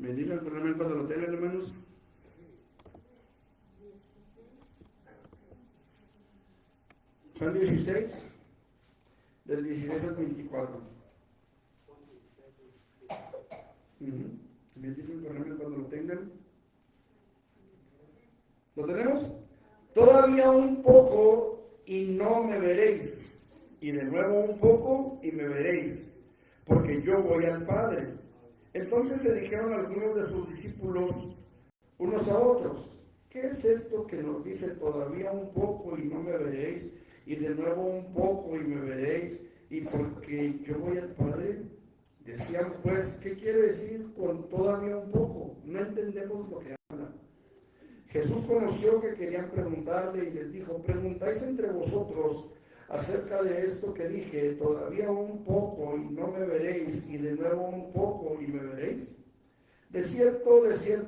Bendiga el programa cuando lo tengan, hermanos. Juan 16, del 16 al 24. Bendiga el programa cuando lo tengan. ¿Lo tenemos? Todavía un poco y no me veréis. Y de nuevo un poco y me veréis, porque yo voy al Padre. Entonces le dijeron algunos de sus discípulos unos a otros: ¿qué es esto que nos dice todavía un poco y no me veréis? Y de nuevo un poco y me veréis, y porque yo voy al Padre. Decían pues, ¿qué quiere decir con todavía un poco? No entendemos lo que habla. Jesús conoció que querían preguntarle y les dijo: ¿preguntáis entre vosotros acerca de esto que dije, todavía un poco y no me veréis, y de nuevo un poco y me veréis? De cierto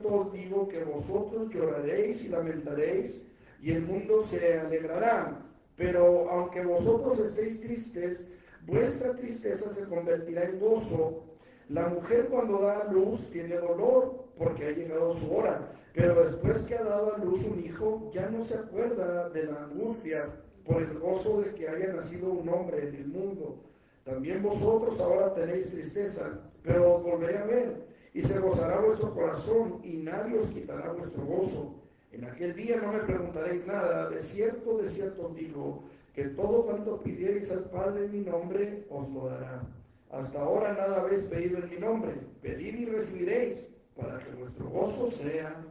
os digo que vosotros lloraréis y lamentaréis, y el mundo se alegrará. Pero aunque vosotros estéis tristes, vuestra tristeza se convertirá en gozo. La mujer cuando da a luz tiene dolor, porque ha llegado su hora. Pero después que ha dado a luz un hijo, ya no se acuerda de la angustia por el gozo de que haya nacido un hombre en el mundo. También vosotros ahora tenéis tristeza, pero os volveré a ver, y se gozará vuestro corazón, y nadie os quitará vuestro gozo. En aquel día no me preguntaréis nada. De cierto os digo, que todo cuanto pidiereis al Padre en mi nombre, os lo dará. Hasta ahora nada habéis pedido en mi nombre. Pedid y recibiréis, para que vuestro gozo sea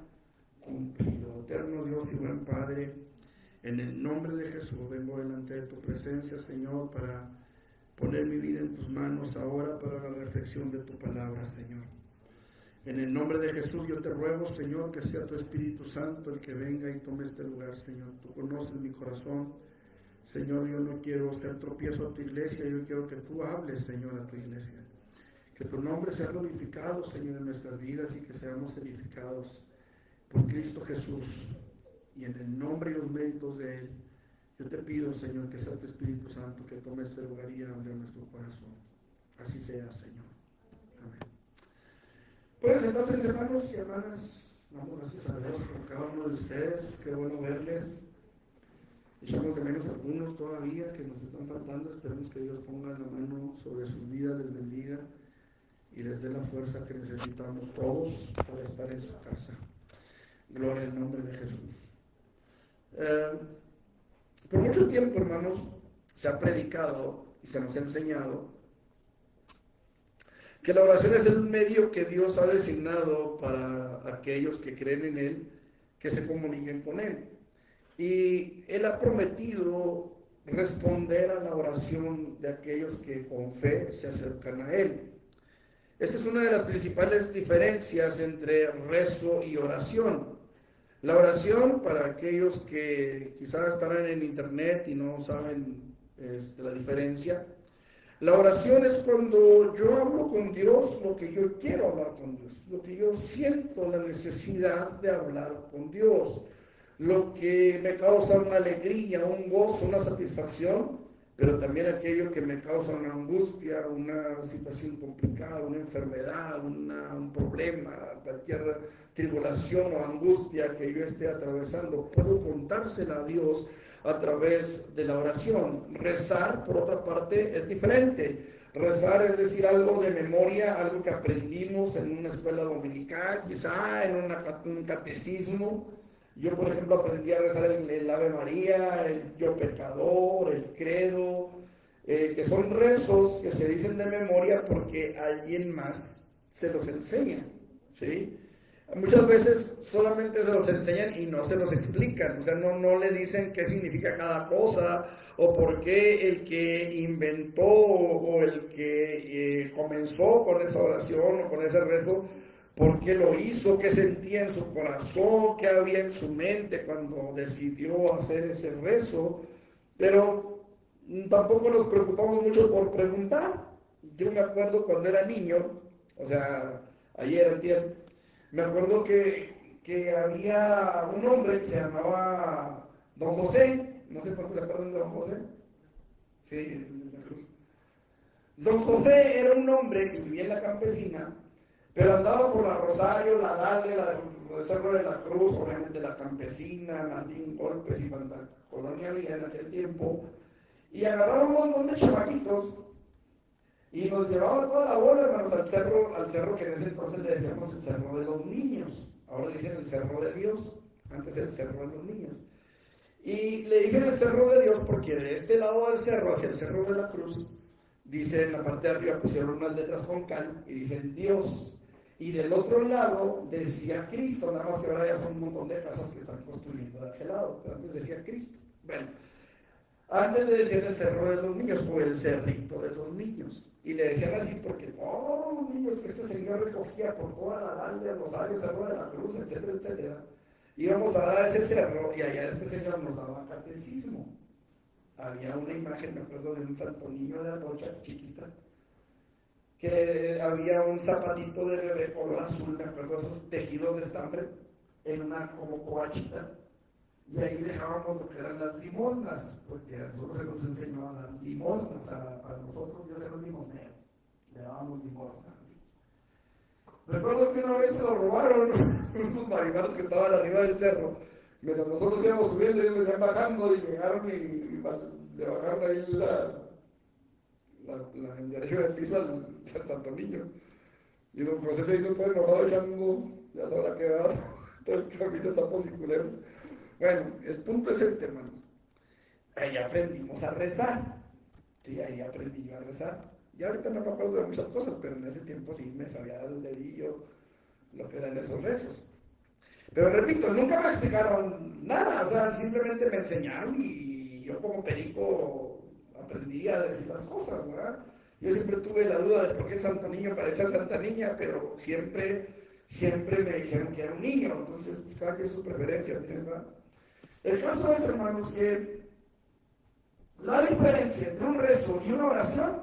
cumplido. Eterno Dios y buen Padre, en el nombre de Jesús vengo delante de tu presencia, Señor, para poner mi vida en tus manos ahora para la reflexión de tu palabra, Señor. En el nombre de Jesús yo te ruego, Señor, que sea tu Espíritu Santo el que venga y tome este lugar, Señor. Tú conoces mi corazón. Señor, yo no quiero ser tropiezo a tu iglesia, yo quiero que tú hables, Señor, a tu iglesia. Que tu nombre sea glorificado, Señor, en nuestras vidas y que seamos edificados por Cristo Jesús. Y en el nombre y los méritos de Él, yo te pido, Señor, que sea tu Espíritu Santo que tome este lugar y hable a nuestro corazón. Así sea, Señor. Amén. Pueden sentarse, hermanos y hermanas. Damos gracias a Dios por cada uno de ustedes. Qué bueno verles. Echamos de menos algunos todavía que nos están faltando. Esperemos que Dios ponga la mano sobre sus vidas, les bendiga y les dé la fuerza que necesitamos todos para estar en su casa. Gloria al nombre de Jesús. Por mucho tiempo, hermanos, se ha predicado y se nos ha enseñado que la oración es el medio que Dios ha designado para aquellos que creen en Él, que se comuniquen con Él. Y Él ha prometido responder a la oración de aquellos que con fe se acercan a Él. Esta es una de las principales diferencias entre rezo y oración. La oración, para aquellos que quizás estarán en internet y no saben la diferencia, la oración es cuando yo hablo con Dios lo que yo quiero hablar con Dios, lo que yo siento la necesidad de hablar con Dios, lo que me causa una alegría, un gozo, una satisfacción, pero también aquello que me causa una angustia, una situación complicada, una enfermedad, un problema, cualquier tribulación o angustia que yo esté atravesando, puedo contársela a Dios a través de la oración. Rezar, por otra parte, es diferente. Rezar es decir algo de memoria, algo que aprendimos en una escuela dominical, quizá en un catecismo. Yo, por ejemplo, aprendí a rezar el Ave María, el Yo Pecador, el Credo, que son rezos que se dicen de memoria porque alguien más se los enseña, ¿sí? Muchas veces solamente se los enseñan y no se los explican, o sea, no le dicen qué significa cada cosa o por qué el que inventó o el que comenzó con esa oración o con ese rezo, por qué lo hizo, qué sentía en su corazón, qué había en su mente cuando decidió hacer ese rezo, pero tampoco nos preocupamos mucho por preguntar. Yo me acuerdo cuando era niño, o sea, ayer, me acuerdo que había un hombre que se llamaba Don José, no sé cuántos se acuerdan de Don José. Sí, en la cruz. Don José era un hombre que vivía en la campesina, Pero andaba por la Rosario, la Dalle, el Cerro de la Cruz, obviamente la Campesina, Martín Golpes y cuanta colonia había en aquel tiempo, y agarrábamos un montón de chavaquitos y nos llevaba toda la bola, hermanos, al cerro que en ese entonces le decíamos el Cerro de los Niños. Ahora le dicen el Cerro de Dios, antes era el Cerro de los Niños. Y le dicen el Cerro de Dios porque de este lado del cerro, hacia el Cerro de la Cruz, dice en la parte de arriba, pusieron unas letras con cal y dicen Dios. Y del otro lado decía Cristo, nada más que ahora ya son un montón de casas que están construyendo de aquel lado, pero antes decía Cristo. Bueno, antes le decían el Cerro de los Niños o el Cerrito de los Niños. Y le decían así porque todos los niños que este señor recogía por toda la Dalle, Rosario, Cerro de la Cruz, etcétera, etcétera, íbamos a dar a ese cerro y allá este señor nos daba catecismo. Había una imagen, me acuerdo, de un santo niño de Atocha, chiquita, que había un zapatito de bebé color azul, me acuerdo, esos tejidos de estambre, en una como coachita. Y ahí dejábamos lo que eran las limosnas, porque a nosotros se nos enseñó a dar limosnas, a nosotros yo era un limosnero, le dábamos limosnas. Recuerdo que una vez se lo robaron unos marineros que estaban arriba del cerro, mientras nosotros íbamos subiendo y ellos venían bajando y llegaron y le bajaron ahí el derecho del piso al Santo Niño. Y don José se hizo todo enojado ya se habrá quedado, todo el camino está posiculero. Bueno, el punto es este, hermanos. Ahí aprendimos a rezar. Sí, ahí aprendí yo a rezar. Y ahorita no me acuerdo de muchas cosas, pero en ese tiempo sí me sabía del dedillo lo que eran esos rezos. Pero repito, nunca me explicaron nada, o sea, simplemente me enseñaron y yo como perico aprendí a decir las cosas, ¿verdad? Yo siempre tuve la duda de por qué el Santo Niño parecía Santa Niña, pero siempre me dijeron que era un niño, entonces cada quien sus preferencias, ¿verdad? El caso es, hermanos, que la diferencia entre un rezo y una oración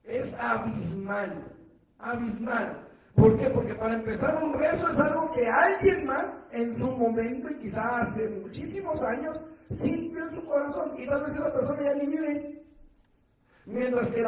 es abismal, abismal. ¿Por qué? Porque para empezar un rezo es algo que alguien más en su momento y quizás hace muchísimos años sintió en su corazón y tal vez esa persona ya ni vive. Mientras que en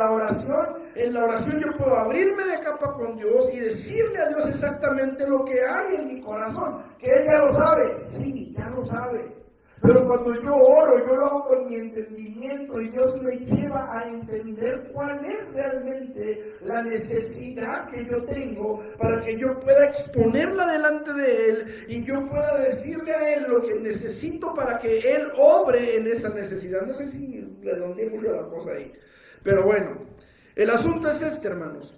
la oración yo puedo abrirme de capa con Dios y decirle a Dios exactamente lo que hay en mi corazón, que Él ya lo sabe, sí, ya lo sabe. Pero cuando yo oro, yo lo hago con mi entendimiento y Dios me lleva a entender cuál es realmente la necesidad que yo tengo para que yo pueda exponerla delante de Él y yo pueda decirle a Él lo que necesito para que Él obre en esa necesidad. No sé si redondeé mucho la cosa ahí. Pero bueno, el asunto es este, hermanos.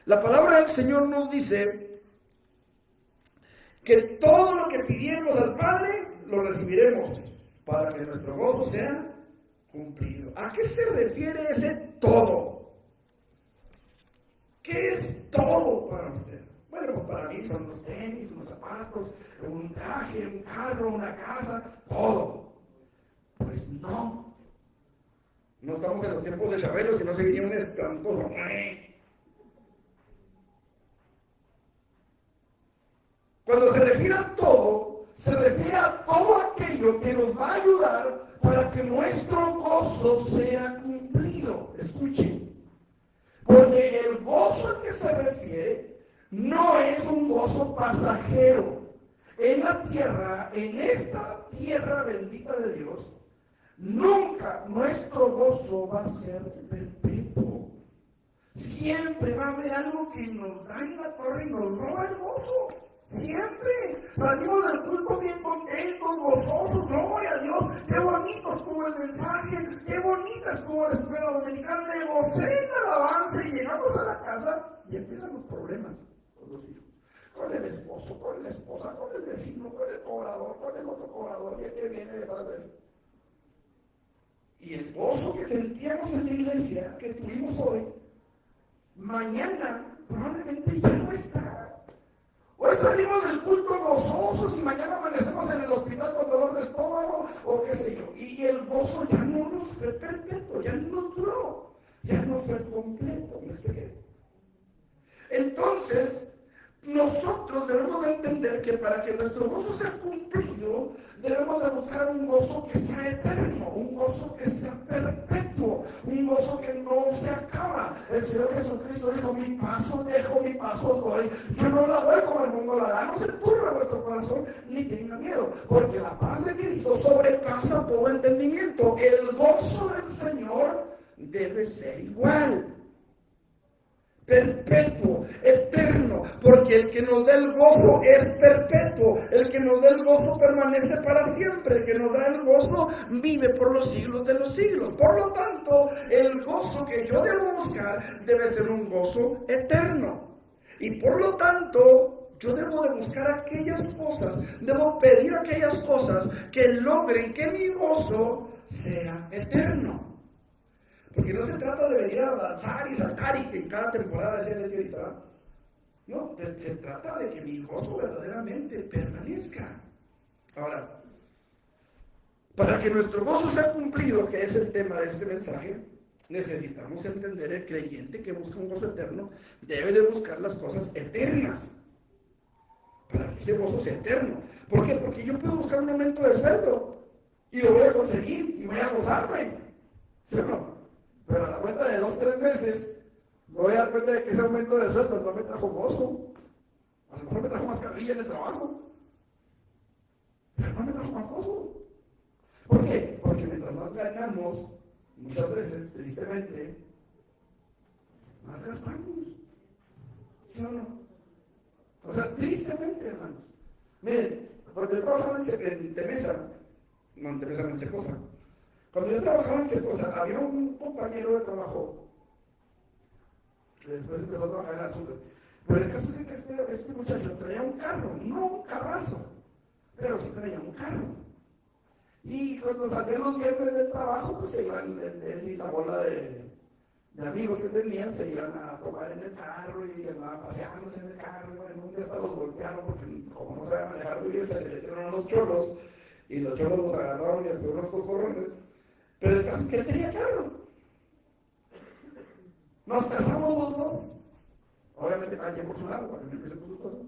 La palabra del Señor nos dice que todo lo que pidamos al Padre lo recibiremos para que nuestro gozo sea cumplido. ¿A qué se refiere ese todo? ¿Qué es todo para usted? Bueno, pues para mí son los tenis, los zapatos, un traje, un carro, una casa, todo. Pues no. No estamos en los tiempos de Chabelo, sino seguiría un espantoso. Cuando se refiere a todo, se refiere a todo aquello que nos va a ayudar para que nuestro gozo sea cumplido. Escuchen, porque el gozo al que se refiere no es un gozo pasajero. En la tierra, en esta tierra bendita de Dios, nunca nuestro gozo va a ser perpetuo. Siempre va a haber algo que nos da en la torre y nos roba el gozo. Siempre salimos del culto bien contentos, gozosos, gloria a Dios, qué bonito estuvo el mensaje, qué bonita estuvo la escuela dominicana, me gocé en alabanza y llegamos a la casa y empiezan los problemas con los hijos, con el esposo, con la esposa, con el vecino, con el cobrador, con el otro cobrador, y el que viene detrás de eso. Y el gozo que sentíamos en la iglesia, que tuvimos hoy, mañana probablemente ya no está. Hoy salimos del culto gozosos y mañana amanecemos en el hospital con dolor de estómago o qué sé yo. Y el gozo ya no nos fue perpetuo, ya no duró, ya no fue completo. ¿Me expliqué? Entonces, nosotros debemos de entender que para que nuestro gozo sea cumplido, debemos de buscar un gozo que sea eterno, un gozo que sea perpetuo, un gozo que no se acaba. El Señor Jesucristo dijo, mi paso dejo, mi paso doy. Yo no la doy como el mundo la da. No se turbe vuestro corazón, ni tenga miedo, porque la paz de Cristo sobrepasa todo entendimiento. El gozo del Señor debe ser igual, perpetuo, eterno, porque el que nos da el gozo es perpetuo, el que nos da el gozo permanece para siempre, el que nos da el gozo vive por los siglos de los siglos. Por lo tanto, el gozo que yo debo buscar debe ser un gozo eterno, y por lo tanto yo debo de buscar aquellas cosas, debo pedir aquellas cosas que logren que mi gozo sea eterno. Porque no se trata de venir a danzar y saltar y que en cada temporada sea el ahorita. No, se trata de que mi gozo verdaderamente permanezca. Ahora, para que nuestro gozo sea cumplido, que es el tema de este mensaje, necesitamos entender el creyente que busca un gozo eterno debe de buscar las cosas eternas. Para que ese gozo sea eterno. ¿Por qué? Porque yo puedo buscar un aumento de sueldo y lo voy a conseguir y voy a gozarme. ¿Sí o no? Pero a la cuenta de 2-3 meses, me voy a dar cuenta de que ese aumento de sueldo no me trajo gozo. A lo mejor me trajo más carrilla en el trabajo, pero no me trajo más gozo. ¿Por qué? Porque mientras más ganamos, muchas veces, tristemente, más gastamos. ¿Sí o no? O sea, tristemente, hermanos. Miren, cuando yo trabajaba en Temesa, no en Temesa, en Cecosa. Cuando yo trabajaba en Cecosa, había un compañero de trabajo que después empezó a trabajar en la azúcar. Pero el caso es que este muchacho traía un carro, no un carrazo, pero sí traía un carro. Y cuando salían los viernes del trabajo, pues se iban, él y la bola de amigos que tenían, se iban a tomar en el carro y andaban paseándose en el carro. En un día hasta los golpearon porque como no sabía manejar muy bien, se le metieron unos cholos y los cholos los agarraron y después unos coscorrones. Pero el caso es que él tenía carro. Nos casamos los dos. Obviamente cada quien por su lado, para que no empiece por sus cosas.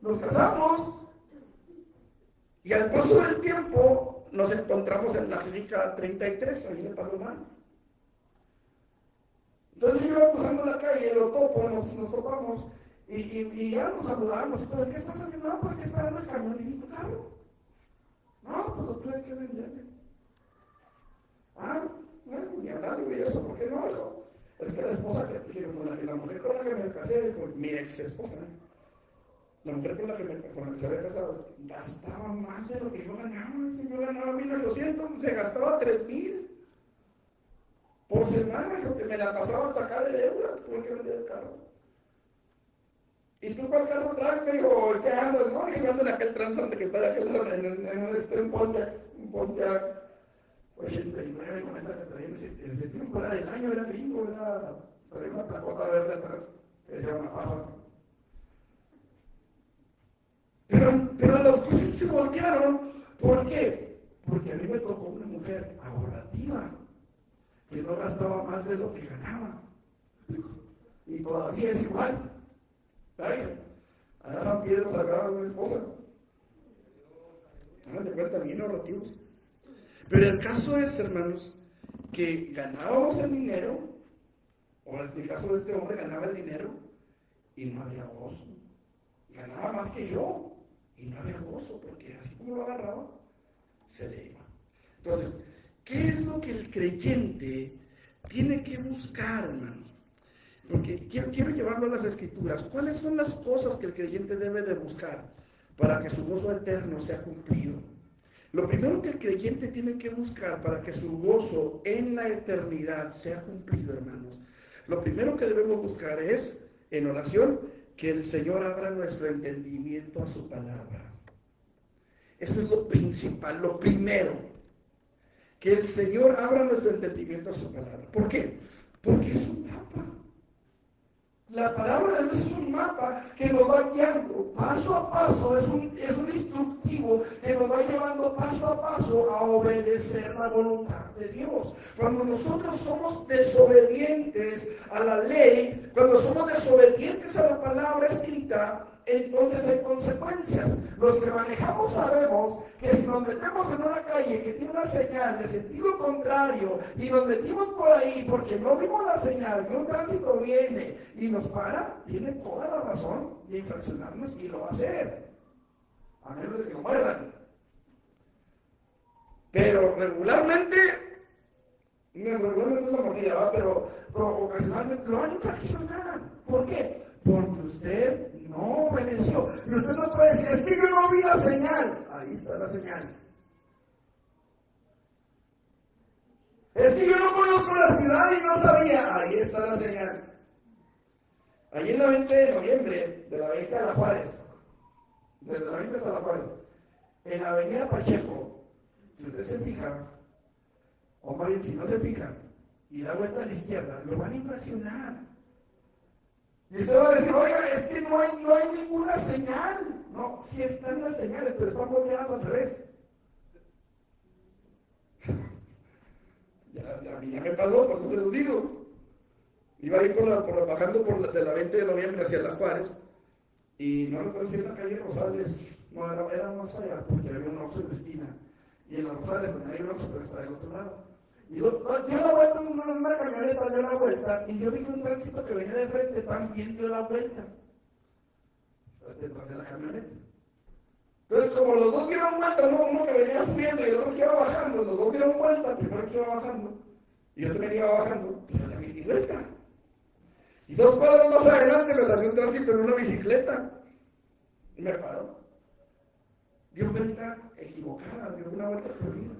Nos casamos y al paso del tiempo nos encontramos en la clínica 33, ahí en el Palomar. Entonces yo iba cruzando la calle, lo topo, nos topamos y ya nos saludamos. Entonces, ¿qué estás haciendo? No, pues que esperando el camión y tu carro. No, pues lo tuve que vender. Ah, bueno, ni hablar y eso, ¿por qué no? Dijo, es que la esposa la mujer con la que me casé, dijo, mi ex esposa, la mujer con la que se había casado, gastaba más de lo que yo ganaba. Si yo ganaba 1,800, se gastaba 3,000 por semana, dijo que me la pasaba hasta acá de deudas, tuve que vender el carro. ¿Y tú cuál carro traes? Me dijo, ¿qué andas? No, yo ando en aquel transante que está de aquel lado, en Pontiac 89, 90 que traía en ese tiempo, era del año, era gringo, traía una placota verde atrás, que decía una paja. Pero las cosas se voltearon. ¿Por qué? Porque a mí me tocó una mujer ahorrativa, que no gastaba más de lo que ganaba. Y todavía es igual. Allá San Pedro sacaba una esposa. Háganle cuenta, bien ahorrativos. Pero el caso es, hermanos, que ganábamos el dinero, o en el caso de este hombre ganaba el dinero, y no había gozo. Ganaba más que yo, y no había gozo, porque así como lo agarraba, se le iba. Entonces, ¿qué es lo que el creyente tiene que buscar, hermanos? Porque quiero llevarlo a las Escrituras. ¿Cuáles son las cosas que el creyente debe de buscar para que su gozo eterno sea cumplido? Lo primero que el creyente tiene que buscar para que su gozo en la eternidad sea cumplido, hermanos, lo primero que debemos buscar es, en oración, que el Señor abra nuestro entendimiento a su palabra. Eso es lo principal, lo primero. Que el Señor abra nuestro entendimiento a su palabra. ¿Por qué? Porque es un mapa. La palabra de Dios es un mapa que nos va guiando paso a paso, es un instructivo que nos va llevando paso a paso a obedecer la voluntad de Dios. Cuando nosotros somos desobedientes a la ley, cuando somos desobedientes a la palabra escrita, entonces hay consecuencias. Los que manejamos sabemos que si nos metemos en una calle que tiene una señal de sentido contrario y nos metimos por ahí porque no vimos la señal y un tránsito viene y nos para, tiene toda la razón de infraccionarnos y lo va a hacer, a menos de que lo muerdan. Pero regularmente es la mordida, ¿va? Pero ocasionalmente lo van a infraccionar. ¿Por qué? Porque usted no obedeció. Y usted no puede decir, es que yo no vi la señal. Ahí está la señal. Es que yo no conozco la ciudad y no sabía. Ahí está la señal. Allí en la 20 de noviembre, de la 20 a la Juárez, desde la 20 hasta la Juárez, en la avenida Pacheco, si usted se fija, o más bien si no se fija, y da vuelta a la izquierda, lo van a infraccionar. Y usted va a decir, oiga, es que no hay ninguna señal. No, sí están las señales, pero están volteadas al revés. A mí ya me pasó, por eso se lo digo. Iba a ir bajando de la 20 de noviembre hacia la Juárez, y no lo conocí en la calle Rosales, no, era más allá, porque había un Oxxo en la esquina. Y en la Rosales, donde hay un Oxxo, pero está del otro lado. Y yo la vuelta, una camioneta dio la vuelta, y yo vi que un tránsito que venía de frente también dio la vuelta. Está detrás de la camioneta. Entonces, como los dos dieron vuelta, ¿no? Uno que venía subiendo y el otro que iba bajando, los dos dieron vuelta, primero que iba bajando, y yo también iba bajando, pues yo también di vuelta. Y 2 cuadras más adelante me salió un tránsito en una bicicleta, y me paró. Dio vuelta equivocada, dio una vuelta perdida.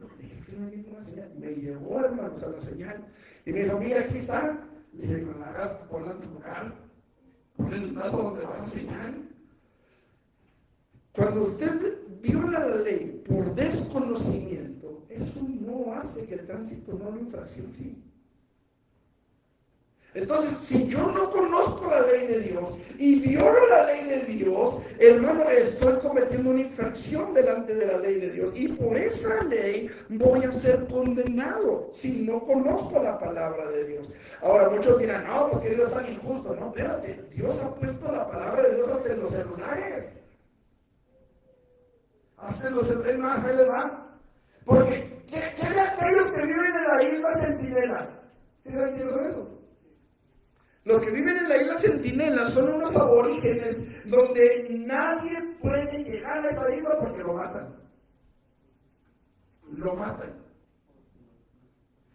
Me llevó, hermanos, a la señal. Y me dijo, mira, aquí está. Le dije, con la gas, ponla en tu lugar. Pon el lado donde va la señal. Cuando usted viola la ley por desconocimiento, eso no hace que el tránsito no lo infraccione. Entonces, si yo no conozco la ley de Dios y violo la ley de Dios, hermano, estoy cometiendo una infracción delante de la ley de Dios. Y por esa ley voy a ser condenado si no conozco la palabra de Dios. Ahora, muchos dirán, no, pues que Dios es tan injusto. No, espérate, Dios ha puesto la palabra de Dios hasta en los celulares. Hasta en los celulares, más ahí le va. Porque, ¿qué de aquellos que viven en la isla Centinela? ¿Sí saben quiénes son esos? Los que viven en la isla Centinela son unos aborígenes donde nadie puede llegar a esa isla porque lo matan. Lo matan.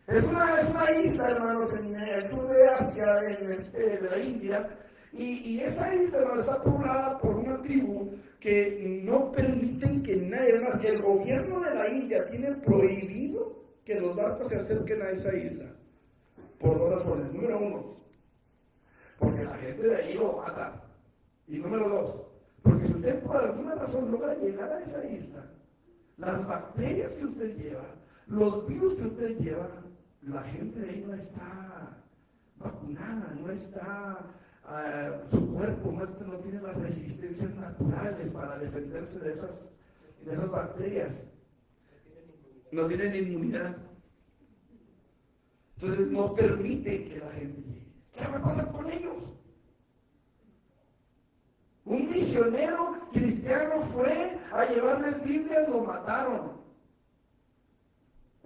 Es una isla, hermanos, en el sur de Asia, de la India, y esa isla, hermanos, está poblada por una tribu que no permiten que nadie más, que el gobierno de la India tiene prohibido que los barcos se acerquen a esa isla. Por 2 razones. Número 1, porque la gente de ahí lo mata. Y número 2, porque si usted por alguna razón logra llegar a esa isla, las bacterias que usted lleva, los virus que usted lleva, la gente de ahí no está vacunada, no está, su cuerpo no tiene las resistencias naturales para defenderse de esas bacterias. No tienen inmunidad. Entonces no permiten que la gente llegue. ¿Qué va a pasar con ellos? Un misionero cristiano fue a llevarles Biblias, lo mataron.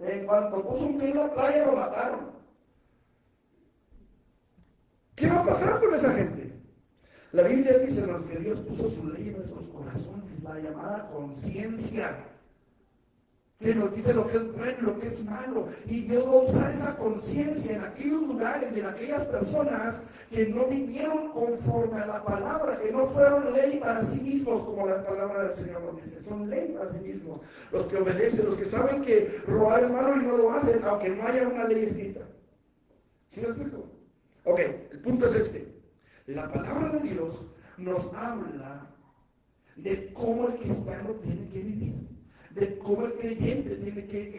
En cuanto puso un pie en la playa, lo mataron. ¿Qué va a pasar con esa gente? La Biblia dice que Dios puso su ley en nuestros corazones, la llamada conciencia, que nos dice lo que es bueno y lo que es malo. Y Dios va a usar esa conciencia en aquellos lugares, en aquellas personas que no vivieron conforme a la palabra, que no fueron ley para sí mismos, como la palabra del Señor nos dice. Son ley para sí mismos. Los que obedecen, los que saben que robar es malo y no lo hacen, aunque no haya una ley escrita. ¿Sí me explico? Ok, el punto es este. La palabra de Dios nos habla de cómo el cristiano tiene que vivir, de cómo el creyente tiene que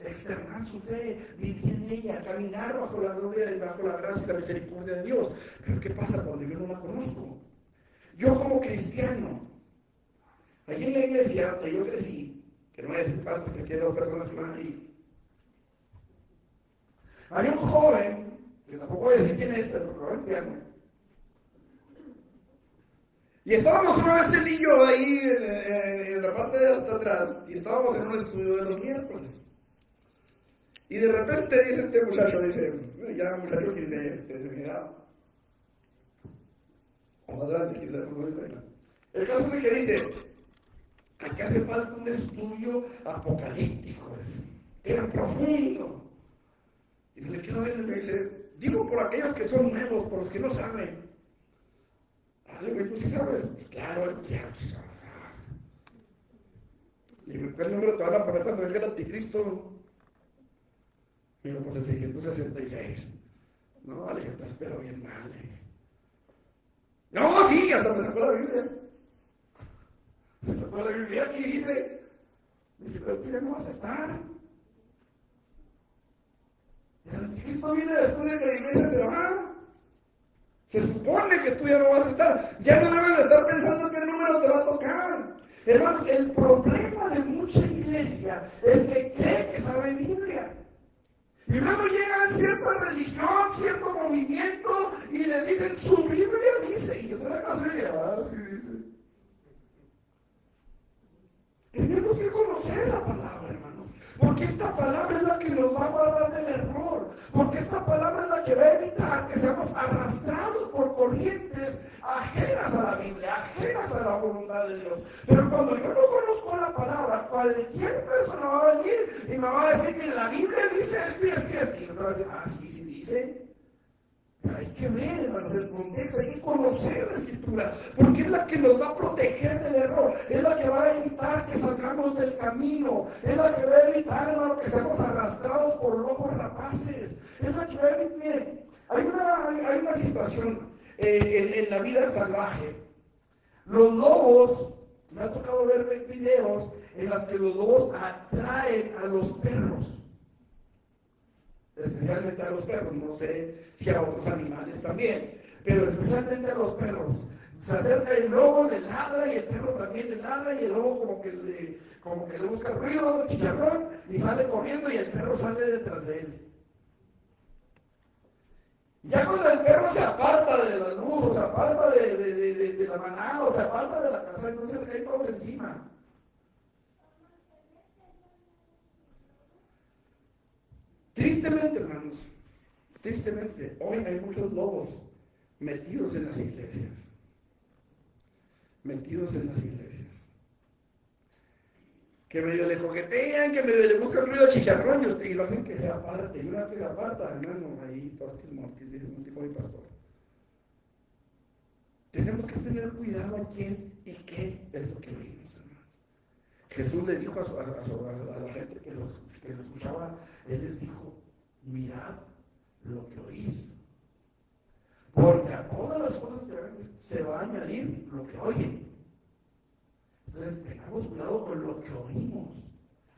externar su fe, vivir en ella, caminar bajo la gloria, bajo la gracia y la misericordia de Dios. Pero ¿qué pasa cuando yo no la conozco? Yo como cristiano, allí en la iglesia donde yo crecí, que no voy a decir parte porque aquí hay 2 personas que van ahí, había un joven, que tampoco voy a decir quién es, pero tocaba el piano, Y estábamos una vez él y yo ahí en la parte de hasta atrás, y estábamos en un estudio de los miércoles. Y de repente dice este muchacho, ya muchacho que dice, mira, o más grande, que el caso es que dice, aquí hace falta un estudio apocalíptico, pero profundo. Y le quedo viendo y me dice, digo por aquellos que son nuevos, por los que no saben. Le digo, ¿tú sí sabes? Pues claro, ya sabes. Le digo, ¿cuál número te van a poner cuando venga el anticristo? Y digo, pues el 666. No, le dije, te espero bien mal. No, sí, hasta me sacó la Biblia. Me sacó la Biblia, aquí dice. Le dije, pero tú ya no vas a estar. El anticristo viene después de que la iglesia se va. Se supone que tú ya no vas a estar. Ya no debes de estar pensando qué número te va a tocar. Hermanos, el problema de mucha iglesia es que cree que sabe Biblia. Y luego llega cierta religión, cierto movimiento, y le dicen, su Biblia dice, y usted saca su Biblia, sí dice. Tenemos que conocer la palabra, hermanos, porque esta palabra es la que nos va a guardar del error, porque esta palabra es la que va a evitar que seamos arrastrados por corrientes ajenas a la Biblia, ajenas a la voluntad de Dios. Pero cuando yo no conozco la palabra, cualquier persona va a venir y me va a decir, mira, la Biblia dice esto y esto y esto, y me va a decir, sí, sí dice. Pero hay que ver, hermanos, el contexto, hay que conocer la Escritura, porque es la que nos va a proteger del error, es la que va a evitar que salgamos del camino, es la que va a evitar, hermano, que seamos arrastrados por lobos rapaces, es la que va a evitar. Miren, hay una situación en la vida salvaje. Los lobos, me ha tocado ver videos en los que los lobos atraen a los perros. Especialmente a los perros, no sé si a otros animales también, pero especialmente a los perros. Se acerca el lobo, le ladra y el perro también le ladra y el lobo como que le busca ruido, chicharrón y sale corriendo y el perro sale detrás de él. Ya cuando el perro se aparta de la luz, o se aparta de la manada, o se aparta de la casa, entonces le caen todos encima. Tristemente, hermanos, tristemente, hoy hay muchos lobos metidos en las iglesias. Metidos en las iglesias. Que medio le coquetean, que medio le buscan ruido de chicharrón y lo hacen que se aparte. Y una vez que se aparta, hermano, ahí tortis mortis, dice un tipo de pastor. Tenemos que tener cuidado a quién y qué es lo que oímos, hermano. Jesús le dijo a la gente que lo escuchaba, Él les dijo, mirad lo que oís. Porque a todas las cosas que ven se va a añadir lo que oyen. Entonces tengamos cuidado con lo que oímos.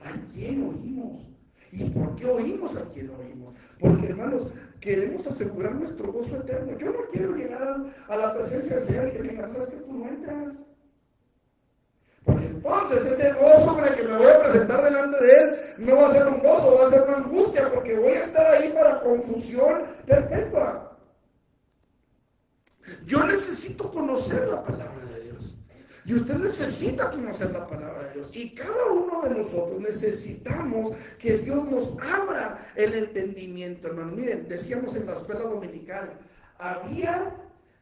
¿A quién oímos? ¿Y por qué oímos a quién oímos? Porque, hermanos, queremos asegurar nuestro gozo eterno. Yo no quiero llegar a la presencia del Señor y que venga, ¿sabes que tú no entras? Porque entonces ese gozo con el que me voy a presentar delante de Él no va a ser un gozo, va a ser una angustia, porque voy a estar ahí para confusión perpetua. Yo necesito conocer la palabra de Dios. Y usted necesita conocer la palabra de Dios. Y cada uno de nosotros necesitamos que Dios nos abra el entendimiento, hermano. Miren, decíamos en la escuela dominical, había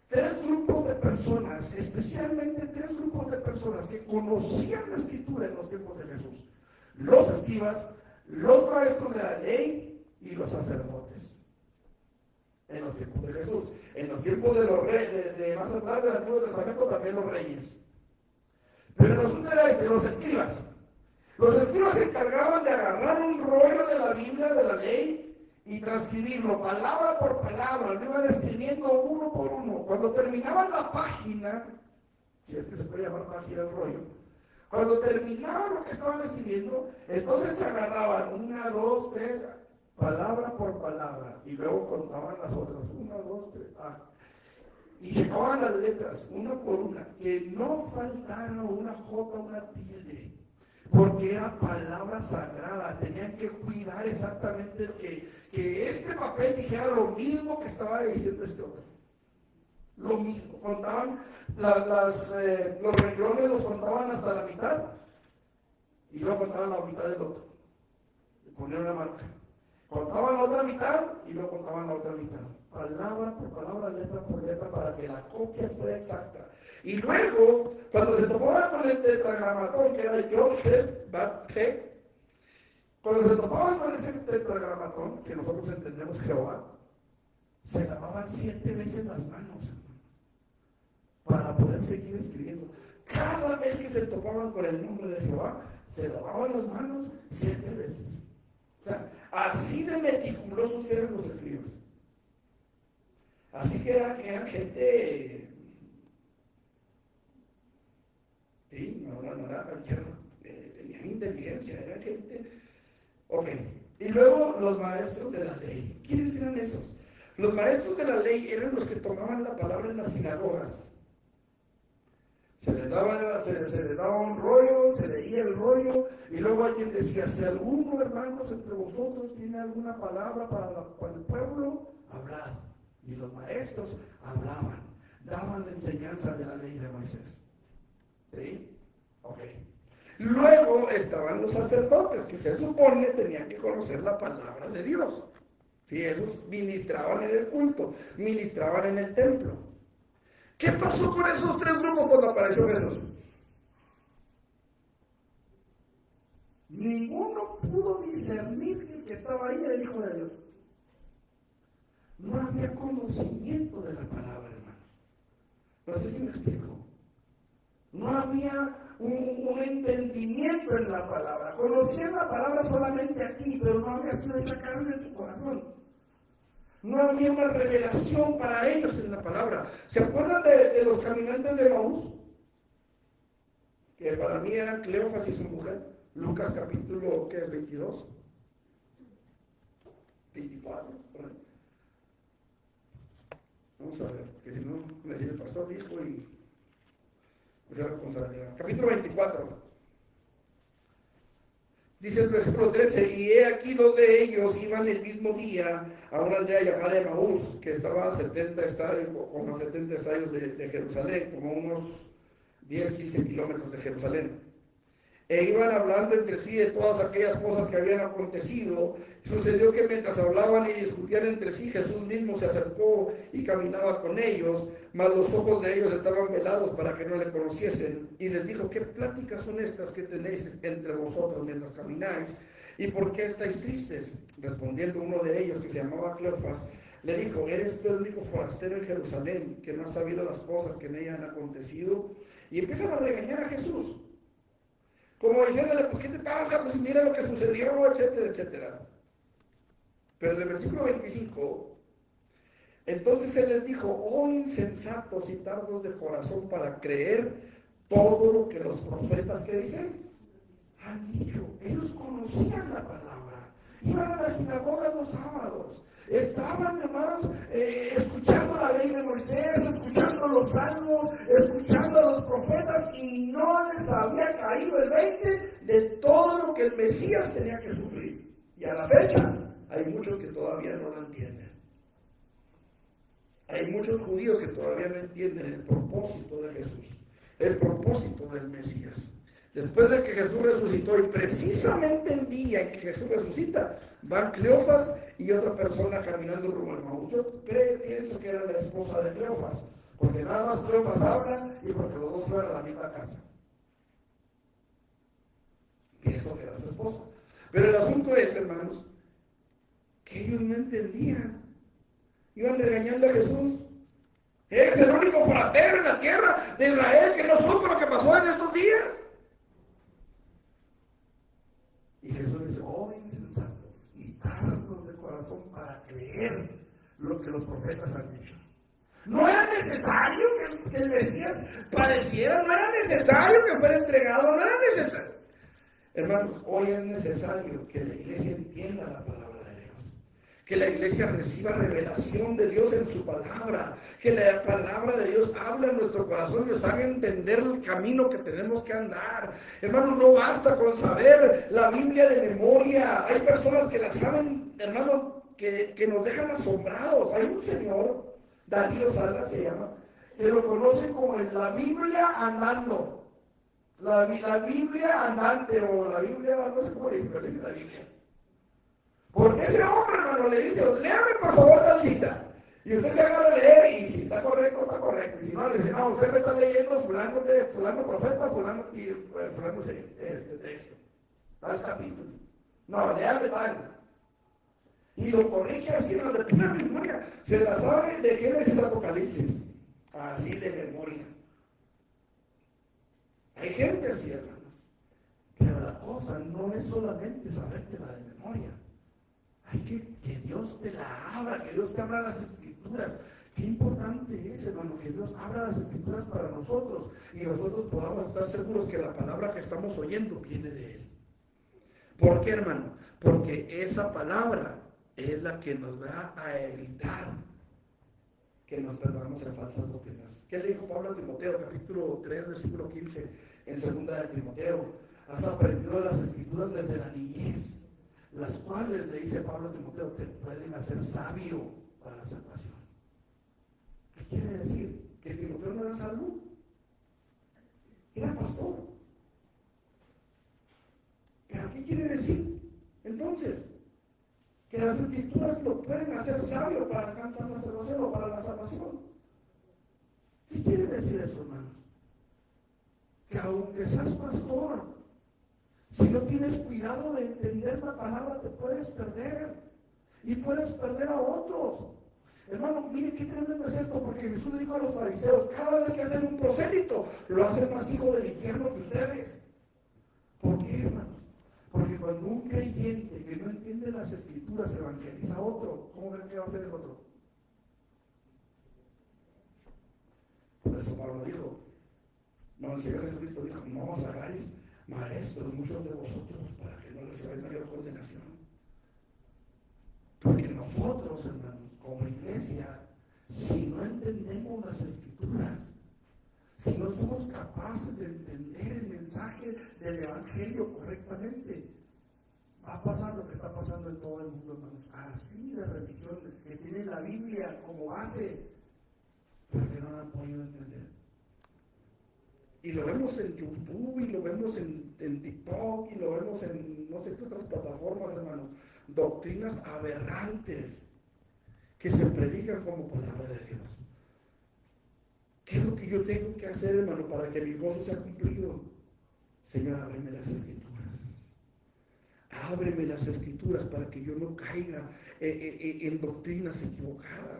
3 grupos de personas, especialmente 3 grupos de personas que conocían la Escritura en los tiempos de Jesús. Los escribas, los maestros de la ley y los sacerdotes. En los tiempos de Jesús. En los tiempos de los reyes, de más atrás del Antiguo Testamento, también los reyes. Pero en los últimos de los escribas. Los escribas se encargaban de agarrar un rollo de la Biblia, de la ley, y transcribirlo palabra por palabra, lo iban escribiendo uno por uno. Cuando terminaban la página, si es que se puede llamar página el rollo, cuando terminaban lo que estaban escribiendo, entonces se agarraban 1, 2, 3, palabra por palabra, y luego contaban las otras, 1, 2, 3, y checaban las letras, una por una, que no faltara una jota, una tilde, porque era palabra sagrada, tenían que cuidar exactamente que este papel dijera lo mismo que estaba diciendo este otro. Lo mismo, contaban los renglones, los contaban hasta la mitad y luego contaban la mitad del otro. Le ponían una marca. Contaban la otra mitad y luego contaban la otra mitad. Palabra por palabra, letra por letra, para que la copia fuera exacta. Y luego, cuando se tomaban con el tetragramatón, que era George Heck, cuando se tomaban con ese tetragramatón, que nosotros entendemos Jehová, se lavaban 7 veces las manos para poder seguir escribiendo. Cada vez que se topaban con el nombre de Jehová, se lavaban las manos 7 veces. O sea, así de meticulosos eran los escribas. Así que eran gente, sí, no era cualquier, tenían inteligencia, eran gente. Ok, y luego los maestros de la ley. ¿Quiénes eran esos? Los maestros de la ley eran los que tomaban la palabra en las sinagogas. Se les daba un rollo, se leía el rollo, y luego alguien decía, si alguno, hermanos, entre vosotros tiene alguna palabra para el pueblo, hablad. Y los maestros hablaban, daban la enseñanza de la ley de Moisés. ¿Sí? Ok. Luego estaban los sacerdotes, que se supone tenían que conocer la palabra de Dios. Sí, esos ministraban en el culto, ministraban en el templo. ¿Qué pasó con esos 3 grupos cuando apareció Jesús? Ninguno pudo discernir que el que estaba ahí era el Hijo de Dios. No había conocimiento de la palabra, hermanos. No sé si me explico. No había un entendimiento en la palabra. Conocían la palabra solamente aquí, pero no había sido hecha carne en su corazón. No había una revelación para ellos en la palabra. ¿Se acuerdan de los caminantes de Emaús? Que para mí eran Cleofas y su mujer. Lucas capítulo, ¿qué es? 22. 24. Vamos a ver, que si no, me decía el pastor dijo y pues la responsabilidad. Capítulo 24. Dice el versículo 13, y he aquí 2 de ellos iban el mismo día a una aldea llamada Emaús, que estaba a 70 estadios, como a 70 estadios de Jerusalén, como unos 10-15 kilómetros de Jerusalén. E iban hablando entre sí de todas aquellas cosas que habían acontecido. Sucedió que mientras hablaban y discutían entre sí, Jesús mismo se acercó y caminaba con ellos, mas los ojos de ellos estaban velados para que no le conociesen. Y les dijo, ¿qué pláticas son estas que tenéis entre vosotros mientras camináis? ¿Y por qué estáis tristes? Respondiendo uno de ellos, que se llamaba Cleofas, le dijo, ¿eres tú el único forastero en Jerusalén que no ha sabido las cosas que en ella han acontecido? Y empiezan a regañar a Jesús. Como diciéndole, pues ¿qué te pasa? Pues mira lo que sucedió, etcétera, etcétera. Pero en el versículo 25, entonces él les dijo, oh insensatos y tardos de corazón para creer todo lo que los profetas que dicen han dicho. Ellos conocían la palabra, iban a las sinagogas los sábados, estaban, hermanos, escuchando la ley de Moisés, escuchando los salmos, escuchando a los profetas, y no les había caído el 20 de todo lo que el Mesías tenía que sufrir. Y a la fecha hay muchos que todavía no lo entienden. Hay muchos judíos que todavía no entienden el propósito de Jesús, el propósito del Mesías. Después de que Jesús resucitó, y precisamente el día en que Jesús resucita, van Cleofas y otra persona caminando rumbo al Emaús. Yo pienso que era la esposa de Cleofas, porque nada más Cleofas habla y porque los dos iban a la misma casa. Pienso que era su esposa. Pero el asunto es, hermanos, que ellos no entendían. Iban regañando a Jesús. Eres el único forastero en la tierra de Israel que no supo lo que pasó en estos días. Y Jesús dice, oh insensatos y tardos de corazón para creer lo que los profetas han dicho. No era necesario que el Mesías padeciera, no era necesario que fuera entregado, no era necesario. Hermanos, hoy es necesario que la iglesia entienda la palabra de Dios, que la iglesia reciba revelación de Dios en su palabra, que la palabra de Dios hable en nuestro corazón y nos haga entender el camino que tenemos que andar. Hermanos, no basta con saber la Biblia de memoria. Hay personas que la saben, hermanos, que nos dejan asombrados. Hay un señor, Darío Salas se llama, que lo conocen como la Biblia andando. La Biblia andante, o la Biblia, no sé cómo le dicen, pero le dicen la Biblia. Porque ese hombre, hermano, le dice, léame por favor tal cita. Y usted se agarra a leer, y si está correcto, está correcto. Y si no, le dice, no, usted me está leyendo fulano profeta, fulano texto, tal capítulo. No, léame tal. Y lo corrige así, en la pura memoria. Se la sabe de Génesis el Apocalipsis. Así de memoria. Hay gente así, hermano. Pero la cosa no es solamente sabértela de memoria. Hay que Dios te la abra, que Dios te abra las Escrituras. Qué importante es, hermano, que Dios abra las Escrituras para nosotros y nosotros podamos estar seguros que la palabra que estamos oyendo viene de Él. ¿Por qué, hermano? Porque esa palabra es la que nos va a evitar que nos perdamos en falsas doctrinas. ¿Qué le dijo Pablo a Timoteo? Capítulo 3, versículo 15, en 2 de Timoteo. Has aprendido las Escrituras desde la niñez, las cuales, le dice Pablo a Timoteo, te pueden hacer sabio para la salvación. ¿Qué quiere decir? Que Timoteo no era salvo, era pastor. ¿Pero qué quiere decir? Entonces, que las Escrituras lo pueden hacer sabio para alcanzar la salvación o para la salvación. ¿Qué quiere decir eso, hermanos? Que aunque seas pastor, si no tienes cuidado de entender la palabra, te puedes perder. Y puedes perder a otros. Hermano, mire qué tremendo es esto, porque Jesús le dijo a los fariseos, cada vez que hacen un prosélito, lo hacen más hijo del infierno que ustedes. ¿Por qué, hermanos? Porque cuando un creyente que no entiende las Escrituras evangeliza a otro, ¿cómo creen que va a hacer el otro? Por eso Pablo dijo, no, el Señor Jesucristo dijo, no os hagáis maestros muchos de vosotros para que no recibáis mayor condenación. Porque nosotros, hermanos, como iglesia, si no entendemos las Escrituras, si no somos capaces de entender el mensaje del Evangelio correctamente, va a pasar lo que está pasando en todo el mundo, hermanos. Así de religiones que tienen la Biblia como base, pero que no la han podido entender. Y lo vemos en YouTube, y lo vemos en TikTok, y lo vemos en no sé qué otras plataformas, hermanos. Doctrinas aberrantes que se predican como palabra de Dios. ¿Qué es lo que yo tengo que hacer, hermano, para que mi gozo sea cumplido? Señor, ábreme las Escrituras. Ábreme las Escrituras para que yo no caiga en doctrinas equivocadas.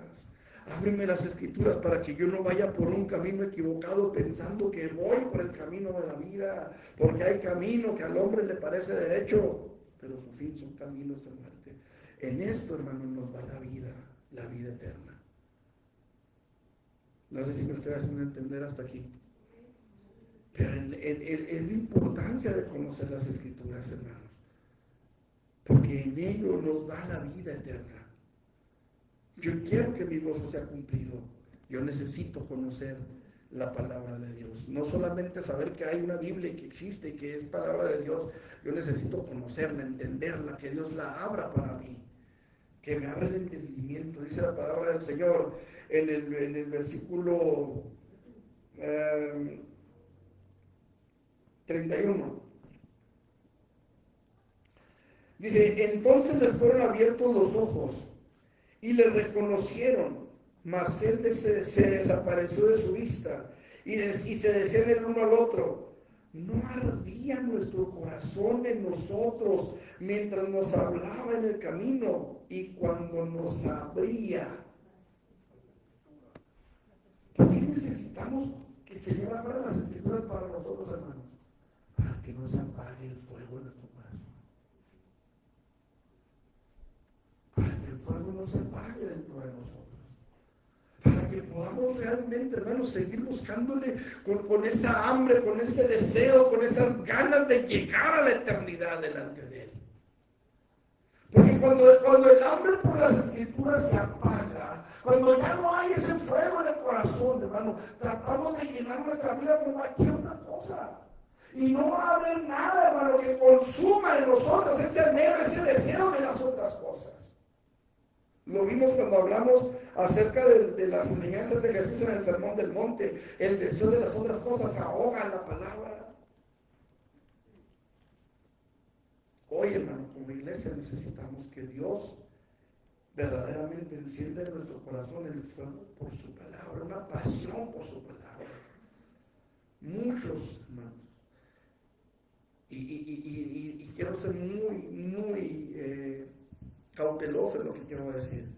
Ábreme las Escrituras para que yo no vaya por un camino equivocado pensando que voy por el camino de la vida, porque hay camino que al hombre le parece derecho, pero su fin son caminos de muerte. En esto, hermano, nos va la vida eterna. No sé si me estoy haciendo entender hasta aquí. Pero es la importancia de conocer las Escrituras, hermanos, porque en ello nos da la vida eterna. Yo quiero que mi gozo sea cumplido. Yo necesito conocer la palabra de Dios. No solamente saber que hay una Biblia que existe y que es palabra de Dios. Yo necesito conocerla, entenderla, que Dios la abra para mí. Que me abra el entendimiento. Dice la palabra del Señor en el versículo 31. Dice, entonces les fueron abiertos los ojos y le reconocieron, mas él se desapareció de su vista y se decían el uno al otro, ¿no ardía nuestro corazón en nosotros mientras nos hablaba en el camino y cuando nos abría? ¿Por qué necesitamos que el Señor abra las Escrituras para nosotros, hermanos? Para que no se apague el fuego en nuestro corazón. Para que el fuego no se apague dentro de nosotros. Para que podamos realmente, hermanos, seguir buscándole con esa hambre, con ese deseo, con esas ganas de llegar a la eternidad delante de Él. Porque cuando el hambre por las Escrituras se apaga, cuando ya no hay ese fuego en el corazón, hermano, tratamos de llenar nuestra vida con cualquier otra cosa. Y no va a haber nada, hermano, que consuma en nosotros ese anhelo, ese deseo de las otras cosas. Lo vimos cuando hablamos acerca de las enseñanzas de Jesús en el Sermón del Monte. El deseo de las otras cosas ahoga la palabra. Hoy, hermano, como iglesia necesitamos que Dios verdaderamente encienda en nuestro corazón el fuego por su palabra, una pasión por su palabra. Muchos, hermanos. Y quiero ser muy cauteloso en lo que quiero decir.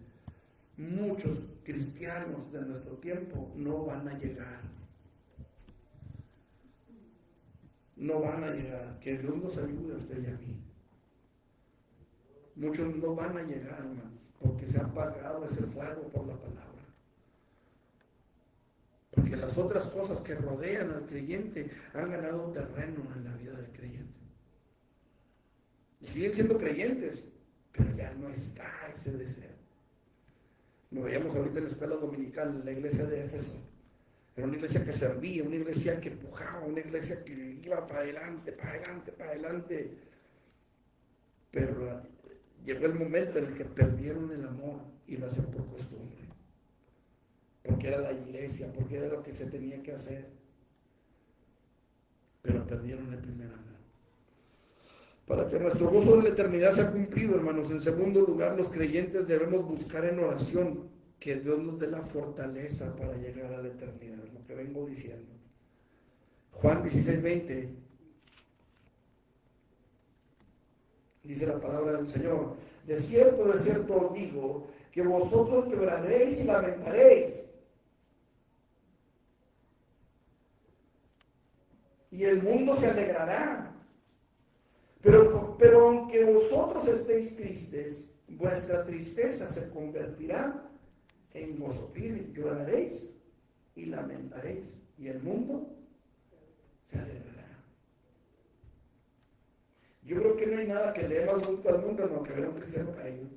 Muchos cristianos de nuestro tiempo no van a llegar. No van a llegar. Que Dios nos ayude a usted y a mí. Muchos no van a llegar, hermanos, porque se ha apagado ese fuego por la palabra. Porque las otras cosas que rodean al creyente han ganado terreno en la vida del creyente. Y siguen siendo creyentes, pero ya no está ese deseo. Lo veíamos ahorita en la escuela dominical, en la iglesia de Éfeso. Era una iglesia que servía, una iglesia que empujaba, una iglesia que iba para adelante, para adelante, para adelante. Pero llegó el momento en el que perdieron el amor y lo hacían por costumbre. Porque era la iglesia, porque era lo que se tenía que hacer. Pero perdieron el primer amor. Para que nuestro gozo de la eternidad sea cumplido, hermanos, en segundo lugar, los creyentes debemos buscar en oración que Dios nos dé la fortaleza para llegar a la eternidad, lo que vengo diciendo. Juan 16:20 dice la palabra del Señor: de cierto os digo, que vosotros lloraréis y lamentaréis, y el mundo se alegrará. Pero aunque vosotros estéis tristes, vuestra tristeza se convertirá en gozo. Lloraréis y lamentaréis, y el mundo se alegrará. Yo creo que no hay nada que le dé más gusto al mundo no que ver a un cristiano caído.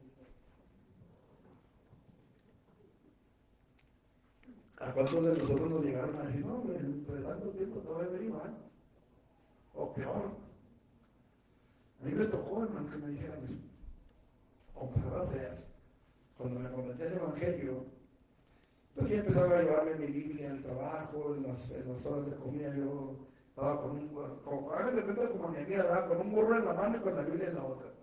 ¿A cuántos de nosotros nos llegaron a decir, no, hombre, dentro de tanto tiempo te voy a ver igual? O peor. A mí me tocó, hermano, que me dijeran eso. O palabras feas. Cuando me convertí al Evangelio, pues ya empezaba a llevarme mi Biblia en el trabajo, en las horas de comida. Yo estaba con un gorro, háganme cuenta como mi amiga, con un gorro en la mano y con la Biblia en la otra.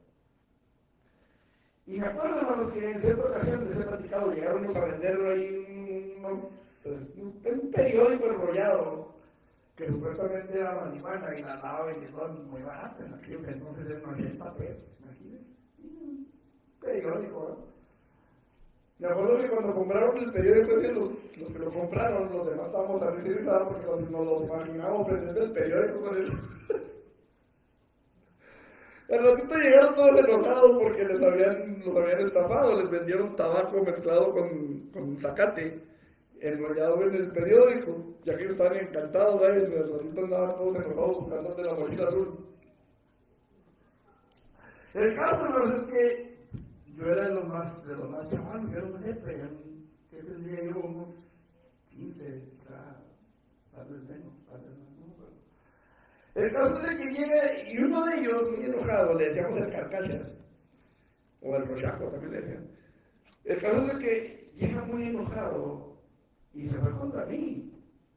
Y me acuerdo, hermanos, que en cierta ocasión les he platicado, llegaron a vender ahí un periódico enrollado, que supuestamente era marihuana y la andaba vendiendo muy barata. En aquellos entonces eran unos 80 pesos, imagínense. Periódico, ¿no? Me acuerdo que cuando compraron el periódico, los que lo compraron, los demás estábamos también interesados porque nos los imaginábamos prendiendo el periódico con el... Al ratito llegaron todos enojados porque los habían estafado, les vendieron tabaco mezclado con zacate, enrollado en el periódico, ya que ellos estaban encantados, ¿eh? Los ratitos andaban todos enojados buscando de la mochila azul. El caso, hermanos, es que yo era de los más chavales, yo era un jefe, que tendría yo unos 15, quizá, tal vez menos, tal vez más, no, pero... El caso es que llegué, y uno de ellos, muy enojado, le decíamos el carcachas, o el rochaco también le decían. El caso es que llega muy enojado, y se fue contra mí.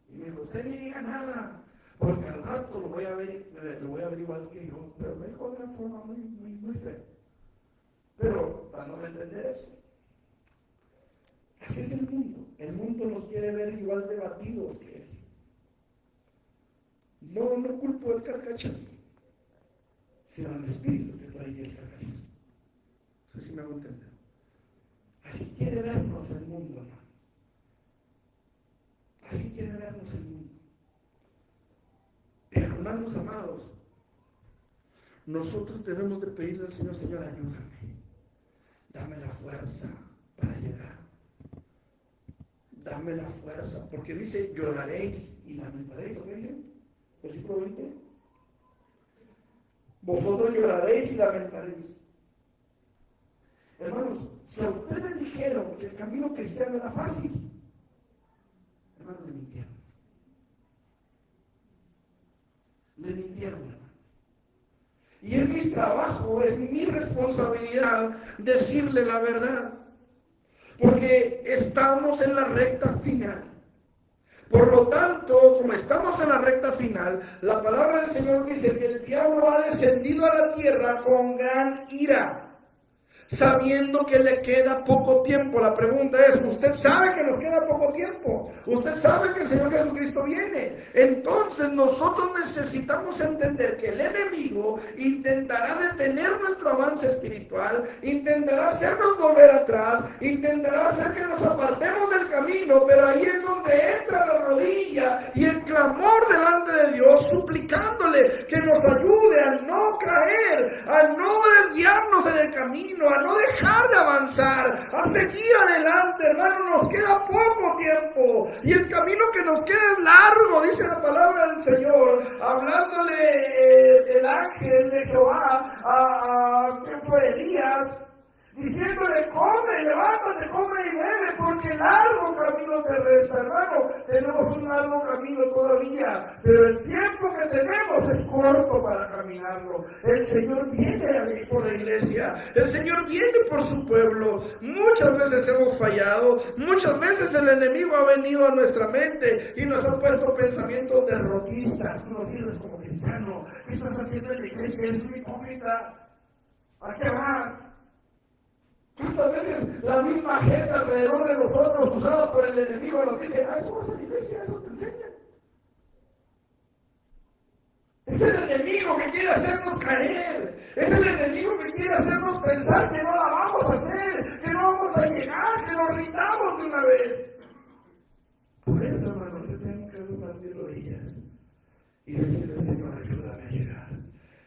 Y me dijo, usted ni diga nada, porque al rato lo voy a ver igual que yo. Pero me dijo de una forma muy fea. Pero dándome a entender eso. Así es el mundo. El mundo nos quiere ver igual de batidos que él. No culpo el carcachazo, sino el espíritu que trae el carcachazo. No sé si me hago entender. Así quiere vernos el mundo, hermano. Así quiere vernos el mundo. Pero, hermanos amados, nosotros debemos de pedirle al Señor, Señor, ayúdame. Dame la fuerza para llegar. Dame la fuerza. Porque dice, lloraréis y lamentaréis. ¿Qué dice? Versículo 20. Vosotros lloraréis y lamentaréis. Hermanos, si a ustedes les dijeron que el camino cristiano era fácil, hermanos, le mintieron. Le mintieron, hermano. Y es mi trabajo, es mi responsabilidad decirle la verdad. porque estamos en la recta final. Por lo tanto, como estamos en la recta final, la palabra del Señor dice que el diablo ha descendido a la tierra con gran ira, sabiendo que le queda poco tiempo. La pregunta es, ¿usted sabe que nos queda poco tiempo? ¿Usted sabe que el Señor Jesucristo viene? Entonces nosotros necesitamos entender que el enemigo intentará detener nuestro avance espiritual, intentará hacernos volver atrás, intentará hacer que nos apartemos del camino, pero ahí es donde entra la rodilla y el clamor delante de Dios, suplicándole que nos ayude a no caer, a no desviarnos en el camino, a no dejar de avanzar, a seguir adelante, hermano. Nos queda poco tiempo y el camino que nos queda es largo, dice la palabra del Señor, hablándole el ángel de Jehová a ¿quién fue? Elías, diciéndole: come, levántate, come y bebe, porque largo camino te resta, hermano. Tenemos un largo camino todavía, pero el tiempo que tenemos es corto para caminarlo. El Señor viene por la iglesia, el Señor viene por su pueblo. Muchas veces hemos fallado, muchas veces el enemigo ha venido a nuestra mente y nos ha puesto pensamientos derrotistas. No sirves como cristiano, ¿qué estás haciendo en la iglesia? Eres un hipócrita. ¿A qué vas? ¿Cuántas veces la misma gente alrededor de nosotros, usada por el enemigo, nos dice: eso vas a la iglesia, eso te enseñan? Es el enemigo que quiere hacernos caer, es el enemigo que quiere hacernos pensar que no la vamos a hacer, que no vamos a llegar, que nos rindamos de una vez. Por eso, hermano, yo tengo que doblar mis rodillas y decirle: Señor, ayúdame a llegar,